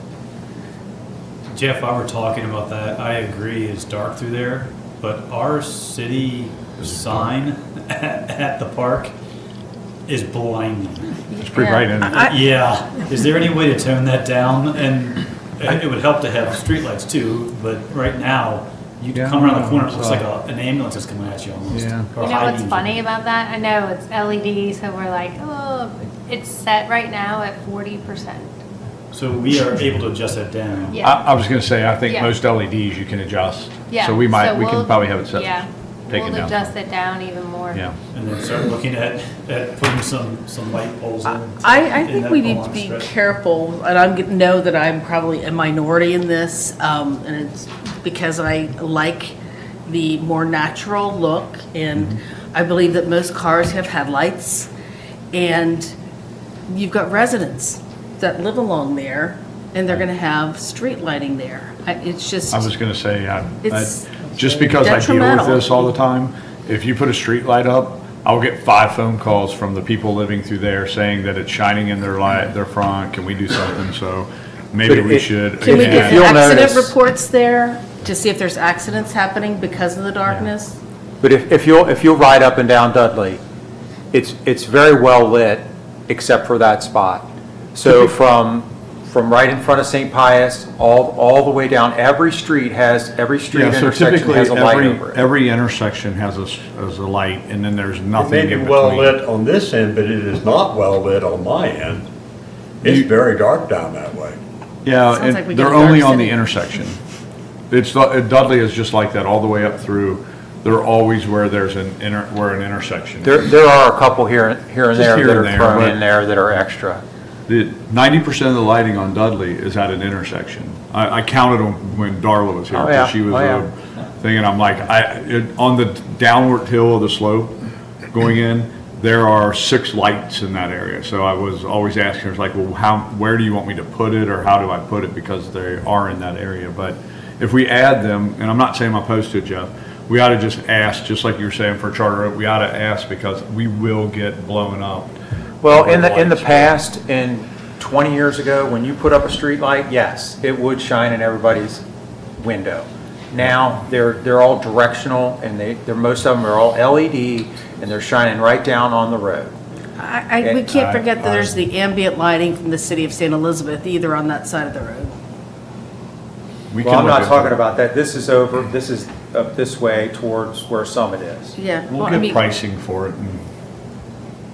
Jeff, while we're talking about that, I agree, it's dark through there, but our city sign at the park is blinding. It's pretty bright, isn't it? Yeah, is there any way to tone that down? And it would help to have streetlights too, but right now, you come around the corner, it looks like an ambulance is coming at you almost. Yeah. Or You know what's high-beams. funny about that? I know it's LED, so we're like, oh, it's set right now at 40%. So we are able to adjust that down. Yeah. I was gonna say, I think Yeah. most LEDs you can adjust. Yeah. So we can we'll- probably have it set, Yeah, taken we'll down. adjust it down even more. Yeah. And then start looking at putting some light poles in. I in think that we need to long be stretch. careful, and I know that I'm probably a minority in this, and it's because I like the more natural look, and I believe that most cars have headlights, and you've got residents that live along there, and they're gonna have street lighting there. It's just, I was gonna say, It's just because I deal with detrimental. this all the time, if you put a street light up, I'll get 5 phone calls from the people living through there saying that it's shining in their front, can we do something? So maybe But we should. can we add- get you'll accident notice- reports there to see if there's accidents happening because of the darkness? But if you'll ride up and down Dudley, it's very well lit except for that spot. So from right in front of St. Pius, all the way down, every street Yeah, so intersection typically, has a light over it. every intersection has a light, and then there's It nothing may in be well between. lit on this end, but it is not well lit on my end. It's very dark down that way. Yeah, Sounds like we and get they're a dark only on the city. intersection. Dudley is just like that all the way up through. They're always where there's an intersection. There are a couple here and there Just here that and are there, thrown but- in there that are extra. 90% of the lighting on Dudley is at an intersection. I counted them when Darla was here, Oh, yeah. because she was Oh, yeah. thing, and I'm like, on the downward hill of the slope going in, there are 6 lights in that area. So I was always asking her, like, well, where do you want me to put it, or how do I put it, because they are in that area. But if we add them, and I'm not saying I'm opposed to it, Jeff, we ought to just ask, just like you were saying for Charter Oak, we ought to ask, because we will get blown up. Well, in the Lights. past, 20 years ago, when you put up a street light, yes, it would shine in everybody's window. Now, they're all directional, and most of them are all LED, and they're shining right down on the road. We can't forget that there's the ambient lighting from the city of St. Elizabeth, either on that side of the road. We Well, can I'm look not at talking it. about that. This is up this way towards where Summit is. Yeah, well, We'll I get mean, pricing for it, and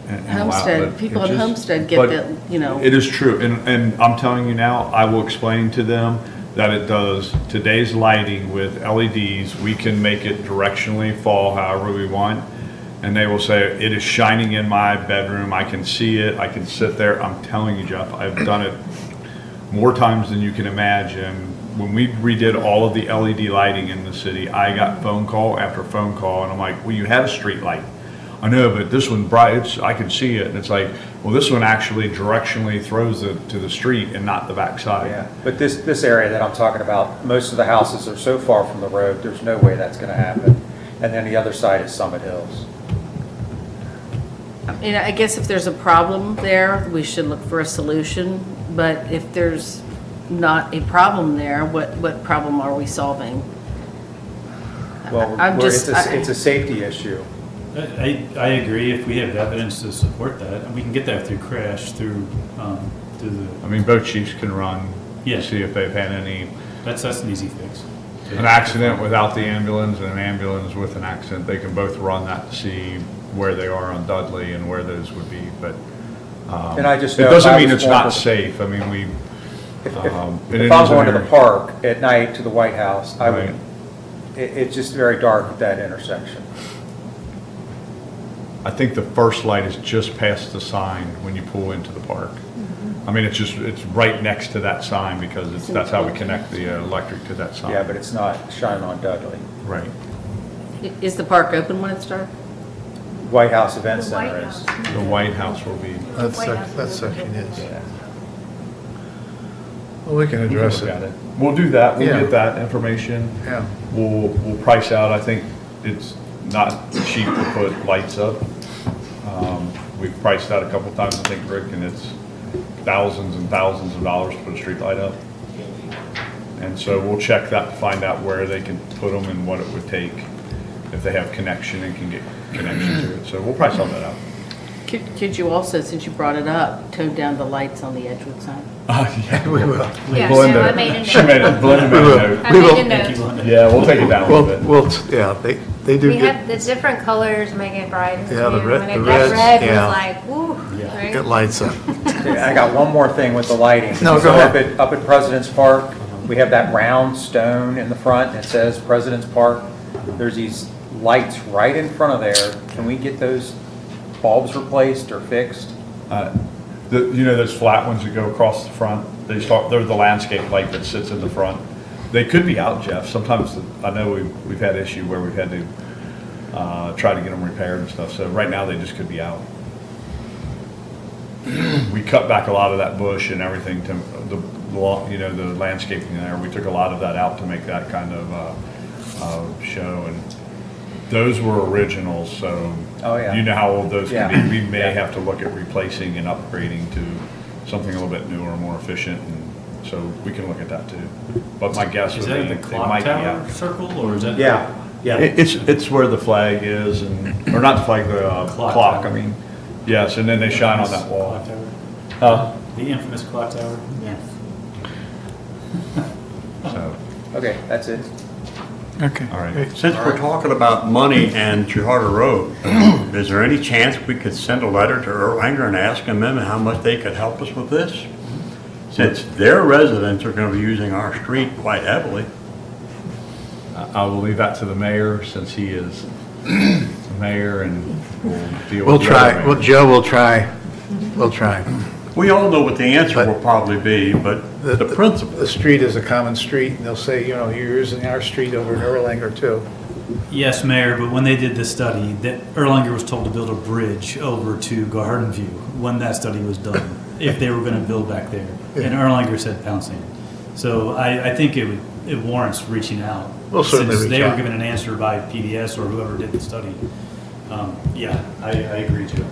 and allow Homestead, it. people It in just- Homestead get but that, you know. It is true, and I'm telling you now, I will explain to them that it does today's lighting with LEDs, we can make it directionally fall however we want. And they will say, it is shining in my bedroom, I can see it, I can sit there. I'm telling you, Jeff, I've done it more times than you can imagine. When we redid all of the LED lighting in the city, I got phone call after phone call, and I'm like, well, you had a street light. I know, but this one bright, I can see it. And it's like, well, this one actually directionally throws it to the street and not the backside. Yeah, but this area that I'm talking about, most of the houses are so far from the road, there's no way that's gonna happen. And then the other side is Summit Hills. And I guess if there's a problem there, we should look for a solution. But if there's not a problem there, what problem are we solving? Well, I'm just- it's a safety issue. I agree, if we have evidence to support that, and we can get that through crash, through the, I mean, both chiefs can run, Yeah. see if they've had any, that's an easy fix. an accident without the ambulance and an ambulance with an accident. They can both run that to see where they are on Dudley and where those would be, but And I just it know if doesn't I mean was it's not going to- safe. I mean, we, If and it if I'm is going to an the area- park at night to the White House, I would, Right. it's just very dark at that intersection. I think the first light is just past the sign when you pull into the park. I mean, it's right next to that sign because that's how we connect the electric to that sign. Yeah, but it's not shining on Dudley. Right. Is the park open when it's dark? White House Event The White Center is. House. The White House will be, That section is. Yeah. Well, we can we'll address look at it. it. We'll do that, we'll Yeah. get that information. Yeah. We'll price out, I think it's not cheap to put lights up. We've priced out a couple times, I think, Rick, and it's thousands and thousands of dollars to put a street light up. And so we'll check that to find out where they can put them and what it would take if they have connection and can get connection to it. So we'll price all that out. Could you also, since you brought it up, tone down the lights on the Edgewood sign? Yeah, We will. Yeah, Belinda- so I made a She note. made it, Belinda made a note. I We made will. a Thank you, note. Linda. Yeah, we'll take it down a little Well, bit. yeah, they do We get, had the different colors make it bright. Yeah, the red- When the it got reds, red, it yeah. was like, woo, Yeah. right? get lights up. Okay, I got one more thing with the lighting. No, go So ahead. Up at President's Park, we have that round stone in the front, and it says President's Park. There's these lights right in front of there. Can we get those bulbs replaced or fixed? You know those flat ones that go across the front? They're the landscape light that sits in the front. They could be out, Jeff. Sometimes, I know we've had issue where we've had to try to get them repaired and stuff. So right now, they just could be out. We cut back a lot of that bush and everything to the landscaping there. We took a lot of that out to make that kind of show. And those were originals, so. Oh, yeah. You know how old those can Yeah. be. We may Yeah. have to look at replacing and upgrading to something a little bit newer, more efficient, and so we can look at that too. But my guess Is would that be the they clock might be tower out. circle, or is that? Yeah, yeah. It's where the flag is, or not the flag, the clock, tower. I mean. Yes, and then they shine on that wall. Clock tower? Huh? The infamous clock tower? Yes. So, Okay, that's it. Okay. all right. Great. Since we're talking about money and Charter Road, is there any chance we could send a letter to Erlanger and ask them how much they could help us with this? Since their residents are gonna be using our street quite heavily. I will leave that to the mayor, since he is the mayor, and we'll deal We'll with the other try, well, mayors. Joe will try, we'll try. We all know what the answer But- will probably be, but the principle. The street is a common street, and they'll say, you're using our street over in Erlanger too. Yes, Mayor, but when they did the study, that Erlanger was told to build a bridge over to Garden View when that study was done, if they were going to build back there. And Erlanger said pound sand. So I think it warrants reaching out. We'll certainly Since reach they were out. given an answer by PBS or whoever did the study. Yeah, I agree, Joe.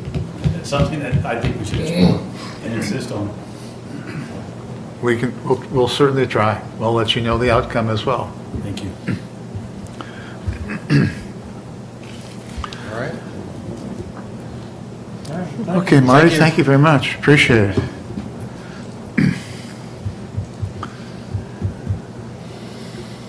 It's something that I think we should explore and insist on. We'll certainly try. We'll let you know the outcome as well. Thank you. All right. Okay, Marty, thank you very much. Appreciate it.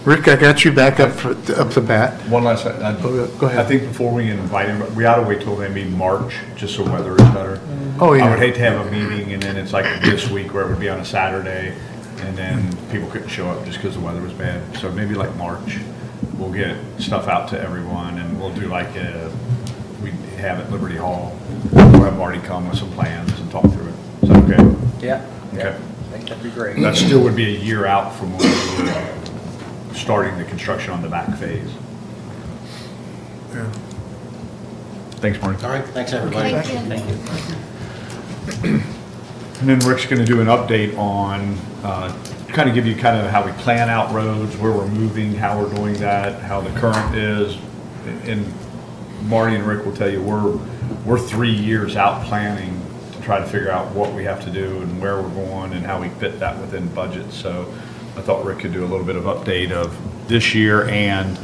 Rick, I got you back up to bat. One last, Go ahead. I think before we invite him, we ought to wait till maybe March, just so weather is better. Oh, yeah. I would hate to have a meeting and then it's like this week where it would be on a Saturday and then people couldn't show up just because the weather was bad. So maybe like March, we'll get stuff out to everyone and we'll do like we have at Liberty Hall. We'll have Marty come with some plans and talk through it. Is that okay? Yeah. Okay. I think that'd be great. That still would be a year out from when we were starting the construction on the back phase. Yeah. Thanks, Marty. All right, thanks, everybody. Thank you. And then Rick's going to do an update on, kind of give you kind of how we plan out roads, where we're moving, how we're doing that, how the current is. And Marty and Rick will tell you, we're 3 years out planning to try to figure out what we have to do and where we're going and how we fit that within budget. So I thought Rick could do a little bit of update of this year and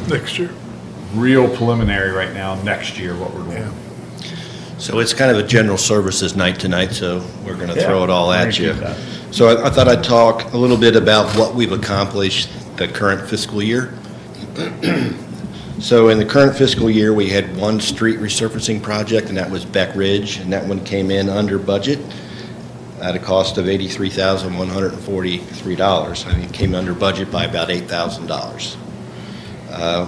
Next year. real preliminary right now, next year, what we're doing. Yeah. So it's kind of a general services night tonight, so we're going to throw it all Yeah, at you. appreciate that. So I thought I'd talk a little bit about what we've accomplished the current fiscal year. So in the current fiscal year, we had one street resurfacing project, and that was Beck Ridge, and that one came in under budget at a cost of $83,143. I mean, it came under budget by about $8,000.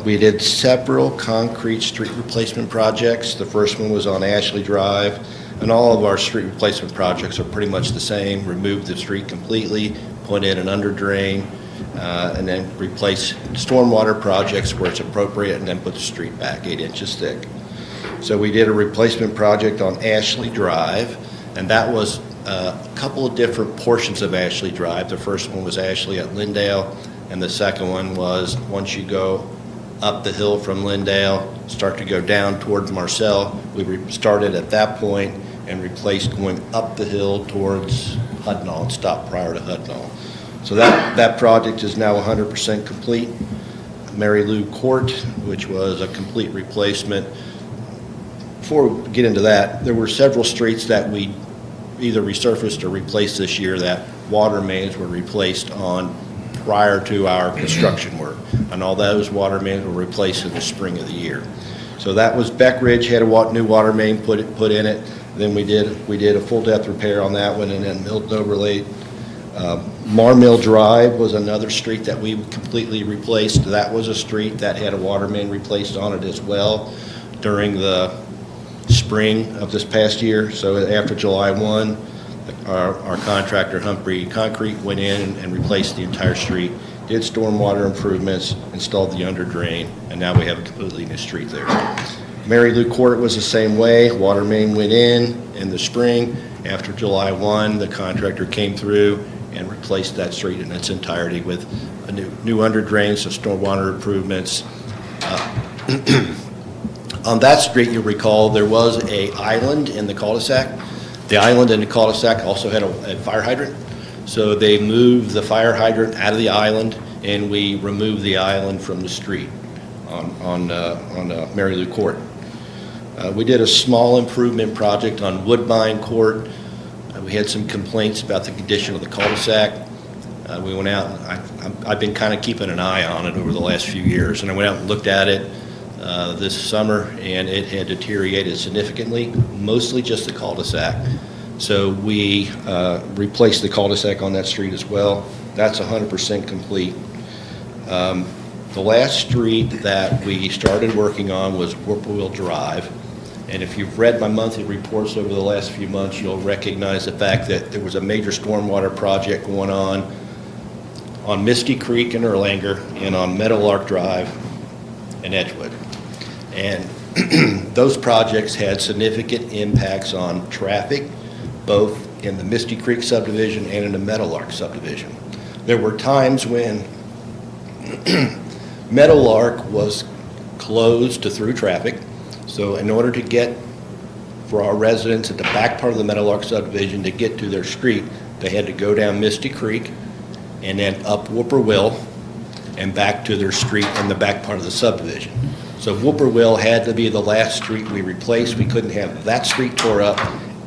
We did several concrete street replacement projects. The first one was on Ashley Drive, and all of our street replacement projects are pretty much the same. Remove the street completely, put in an under drain, and then replace stormwater projects where it's appropriate, and then put the street back 8 inches thick. So we did a replacement project on Ashley Drive, and that was a couple of different portions of Ashley Drive. The first one was Ashley at Lindale, and the second one was once you go up the hill from Lindale, start to go down towards Marcel. We started at that point and replaced going up the hill towards Hudnall and stopped prior to Hudnall. So that project is now 100% complete. Mary Lou Court, which was a complete replacement. Before we get into that, there were several streets that we either resurfaced or replaced this year that water mains were replaced on prior to our construction work. And all those water mains were replaced in the spring of the year. So that was Beck Ridge, had a new water main put in it. Then we did a full depth repair on that one, and then Milton Overlay. Marmill Drive was another street that we completely replaced. That was a street that had a water main replaced on it as well during the spring of this past year. So after July 1, our contractor Humphrey Concrete went in and replaced the entire street, did stormwater improvements, installed the under drain, and now we have a completely new street there. Mary Lou Court was the same way. Water main went in the spring. After July 1, the contractor came through and replaced that street in its entirety with a new under drain, so stormwater improvements. On that street, you'll recall, there was an island in the cul-de-sac. The island in the cul-de-sac also had a fire hydrant. So they moved the fire hydrant out of the island, and we removed the island from the street on Mary Lou Court. We did a small improvement project on Woodbine Court. We had some complaints about the condition of the cul-de-sac. We went out, and I've been kind of keeping an eye on it over the last few years, and I went out and looked at it this summer, and it had deteriorated significantly, mostly just the cul-de-sac. So we replaced the cul-de-sac on that street as well. That's 100% complete. The last street that we started working on was Whippoorwill Drive. And if you've read my monthly reports over the last few months, you'll recognize the fact that there was a major stormwater project going on Misty Creek in Erlanger and on Meadowlark Drive in Edgewood. And those projects had significant impacts on traffic, both in the Misty Creek subdivision and in the Meadowlark subdivision. There were times when Meadowlark was closed to through traffic. So in order to get, for our residents at the back part of the Meadowlark subdivision to get to their street, they had to go down Misty Creek and then up Whippoorwill and back to their street in the back part of the subdivision. So Whippoorwill had to be the last street we replaced. We couldn't have that street tore up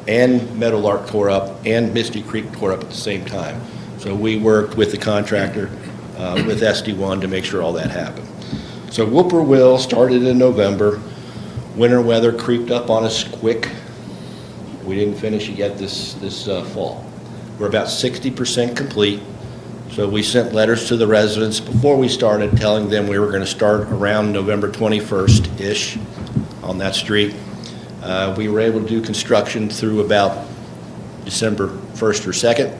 and Meadowlark tore up and Misty Creek tore up at the same time. So we worked with the contractor with SD1 to make sure all that happened. So Whippoorwill started in November. Winter weather creeped up on us quick. We didn't finish it yet this fall. We're about 60% complete. So we sent letters to the residents before we started telling them we were going to start around November 21st-ish on that street. We were able to do construction through about December 1st or 2nd.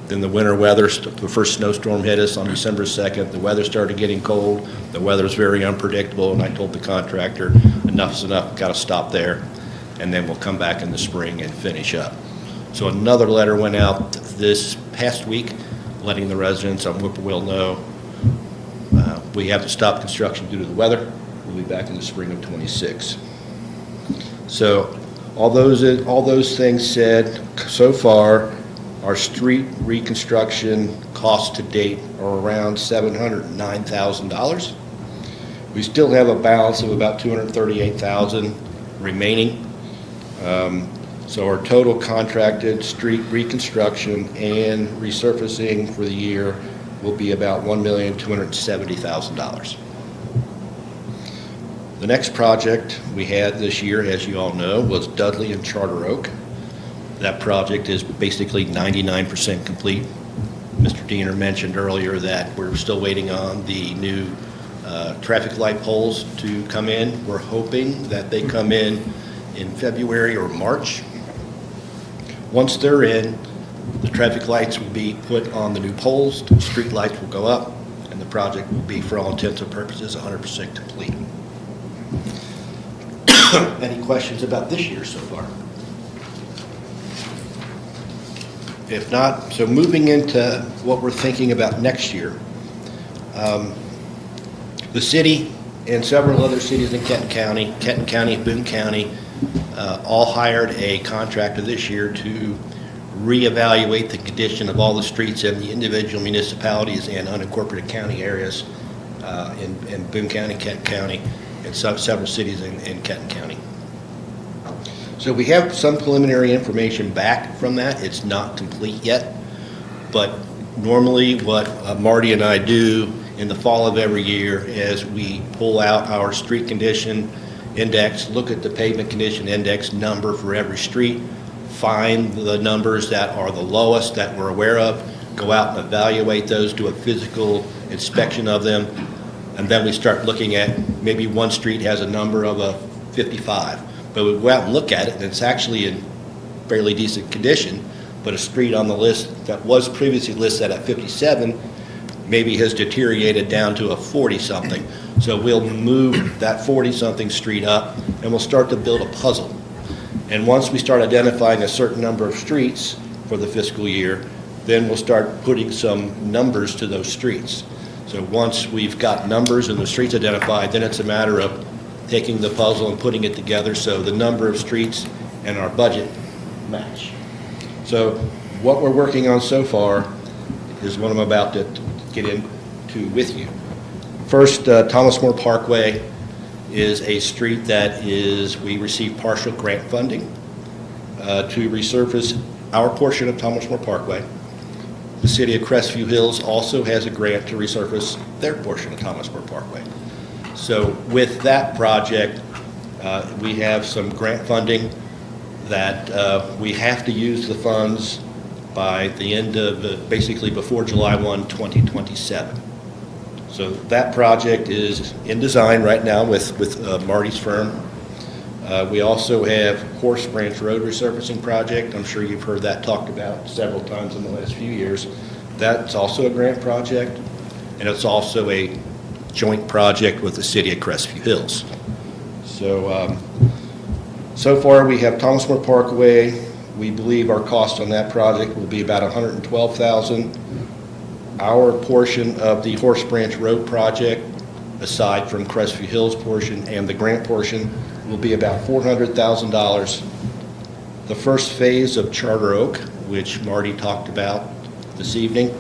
Then the winter weather, the first snowstorm hit us on December 2nd. The weather started getting cold. The weather was very unpredictable, and I told the contractor, enough's enough, got to stop there, and then we'll come back in the spring and finish up. So another letter went out this past week, letting the residents on Whippoorwill know we have to stop construction due to the weather. We'll be back in the spring of '26. So all those things said, so far, our street reconstruction costs to date are around $709,000. We still have a balance of about $238,000 remaining. So our total contracted street reconstruction and resurfacing for the year will be about $1,270,000. The next project we had this year, as you all know, was Dudley and Charter Oak. That project is basically 99% complete. Mr. Diener mentioned earlier that we're still waiting on the new traffic light poles to come in. We're hoping that they come in February or March. Once they're in, the traffic lights will be put on the new poles, the street lights will go up, and the project will be, for all intents and purposes, 100% complete. Any questions about this year so far? If not, so moving into what we're thinking about next year. The city and several other cities in Kenton County, Boone County, all hired a contractor this year to reevaluate the condition of all the streets in the individual municipalities and unincorporated county areas in Boone County, Kenton County, and several cities in Kenton County. So we have some preliminary information back from that. It's not complete yet, but normally what Marty and I do in the fall of every year is we pull out our street condition index, look at the pavement condition index number for every street, find the numbers that are the lowest that we're aware of, go out and evaluate those, do a physical inspection of them, and then we start looking at maybe one street has a number of a 55. But we go out and look at it, and it's actually in fairly decent condition, but a street on the list that was previously listed at 57 maybe has deteriorated down to a 40-something. So we'll move that 40-something street up, and we'll start to build a puzzle. And once we start identifying a certain number of streets for the fiscal year, then we'll start putting some numbers to those streets. So once we've got numbers and the streets identified, then it's a matter of taking the puzzle and putting it together so the number of streets and our budget match. So what we're working on so far is what I'm about to get into with you. First, Thomas More Parkway is a street that we received partial grant funding to resurface our portion of Thomas More Parkway. The city of Crestview Hills also has a grant to resurface their portion of Thomas More Parkway. So with that project, we have some grant funding that we have to use the funds by the end of, basically before July 1, 2027. So that project is in design right now with Marty's firm. We also have Horse Branch Road resurfacing project. I'm sure you've heard that talked about several times in the last few years. That's also a grant project, and it's also a joint project with the city of Crestview Hills. So, so far we have Thomas More Parkway. We believe our cost on that project will be about $112,000. Our portion of the Horse Branch Road project, aside from Crestview Hills portion and the grant portion, will be about $400,000. The first phase of Charter Oak, which Marty talked about this evening,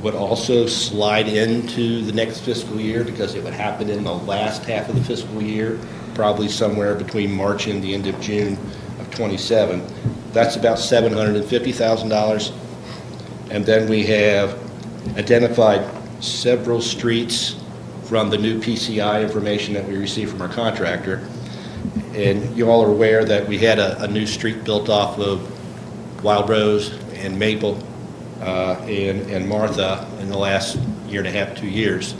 would also slide into the next fiscal year because it would happen in the last half of the fiscal year, probably somewhere between March and the end of June of '27. That's about $750,000. And then we have identified several streets from the new PCI information that we received from our contractor. And you all are aware that we had a new street built off of Wild Rose and Maple and Martha in the last year and a half, 2 years.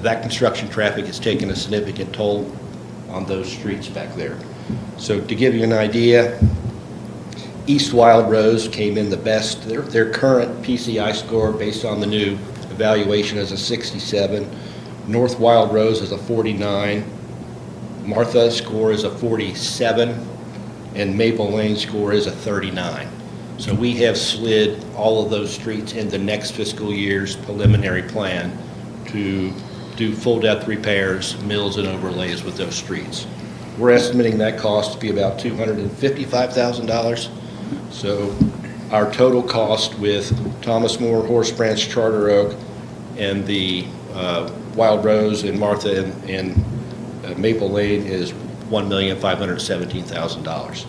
That construction traffic has taken a significant toll on those streets back there. So to give you an idea, East Wild Rose came in the best. Their current PCI score based on the new evaluation is a 67. North Wild Rose is a 49. Martha score is a 47. And Maple Lane score is a 39. So we have slid all of those streets into next fiscal year's preliminary plan to do full depth repairs, mills and overlays with those streets. We're estimating that cost to be about $255,000. So our total cost with Thomas More, Horse Branch, Charter Oak, and the Wild Rose and Martha and Maple Lane is $1,517,000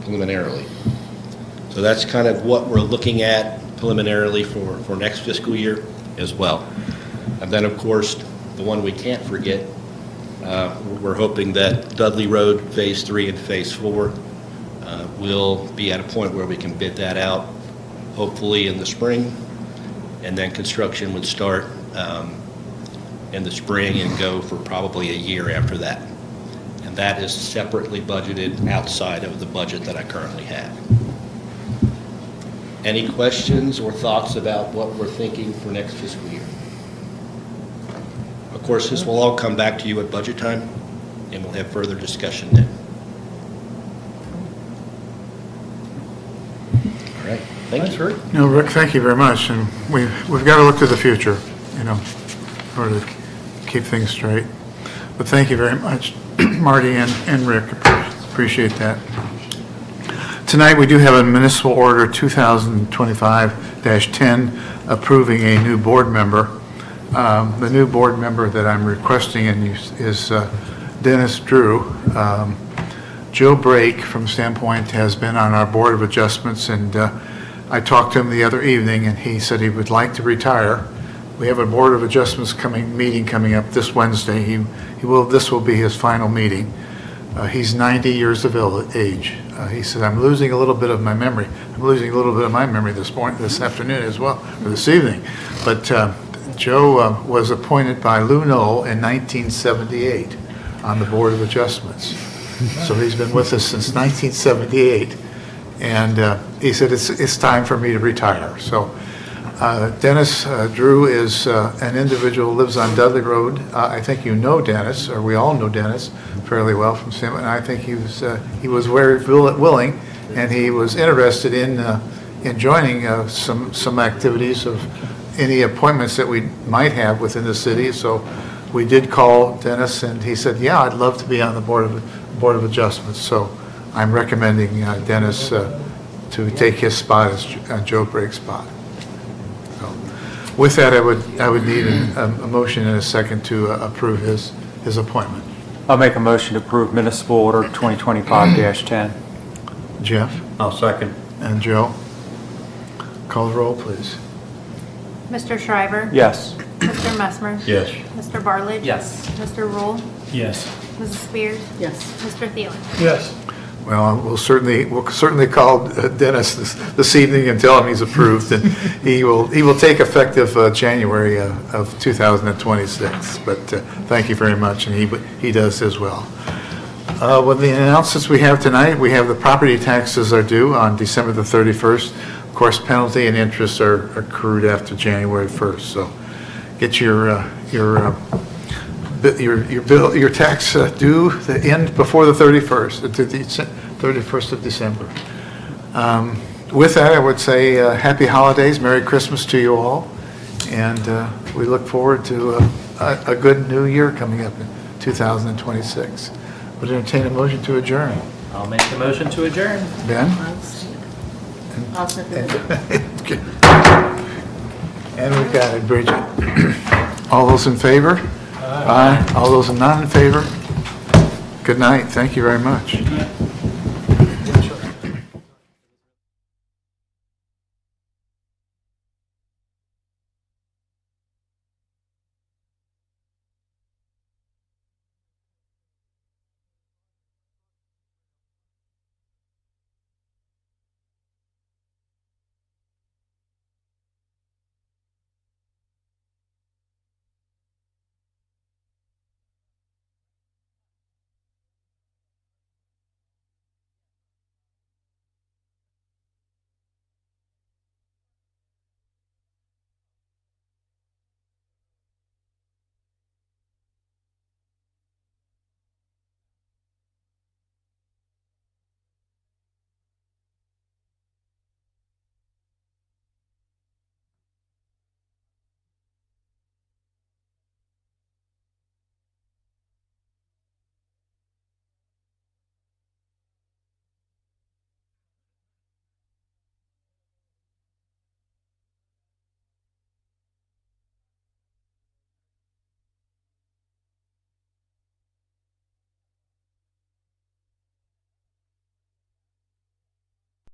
preliminarily. So that's kind of what we're looking at preliminarily for next fiscal year as well. And then, of course, the one we can't forget, we're hoping that Dudley Road Phase 3 and Phase 4 will be at a point where we can bid that out, hopefully in the spring, and then construction would start in the spring and go for probably a year after that. And that is separately budgeted outside of the budget that I currently have. Any questions or thoughts about what we're thinking for next fiscal year? Of course, this will all come back to you at budget time, and we'll have further discussion then. All right, thank you. No, Rick, thank you very much, and we've got to look to the future, in order to keep things straight. But thank you very much, Marty and Rick, appreciate that. Tonight, we do have a municipal order 2025-10 approving a new board member. The new board member that I'm requesting is Dennis Drew. Joe Brake from Sandpoint has been on our Board of Adjustments, and I talked to him the other evening, and he said he would like to retire. We have a Board of Adjustments meeting coming up this Wednesday. This will be his final meeting. He's 90 years of age. He said, I'm losing a little bit of my memory. I'm losing a little bit of my memory this afternoon as well, or this evening. But Joe was appointed by Lou Knoll in 1978 on the Board of Adjustments. So he's been with us since 1978. And he said, it's time for me to retire. So Dennis Drew is an individual who lives on Dudley Road. I think you know Dennis, or we all know Dennis fairly well from Sim, and I think he was very willing, and he was interested in joining some activities of any appointments that we might have within the city. So we did call Dennis, and he said, yeah, I'd love to be on the Board of Adjustments. So I'm recommending Dennis to take his spot as Joe Brake's spot. So with that, I would need a motion and a second to approve his appointment. I'll make a motion to approve municipal order 2025-10. Jeff I'll second. and Joe, call the roll, please. Mr. Shriver? Yes. Mr. Messmer? Yes. Mr. Bartlett? Yes. Mr. Rule? Yes. Mrs. Spears? Yes. Mr. Thielen? Yes. Well, we'll certainly call Dennis this evening and tell him he's approved, and he will take effective January of 2026. But thank you very much, and he does as well. With the announcements we have tonight, we have the property taxes are due on December the 31st. Of course, penalty and interest are accrued after January 1st. So get your tax due the end before the 31st, the 31st of December. With that, I would say happy holidays, Merry Christmas to you all, and we look forward to a good new year coming up in 2026. Would entertain a motion to adjourn. I'll make the motion to adjourn. Ben? I'll second it. And we've got it, Bridget. All those in favor? Aye. All those not in favor? Good night. Thank you very much.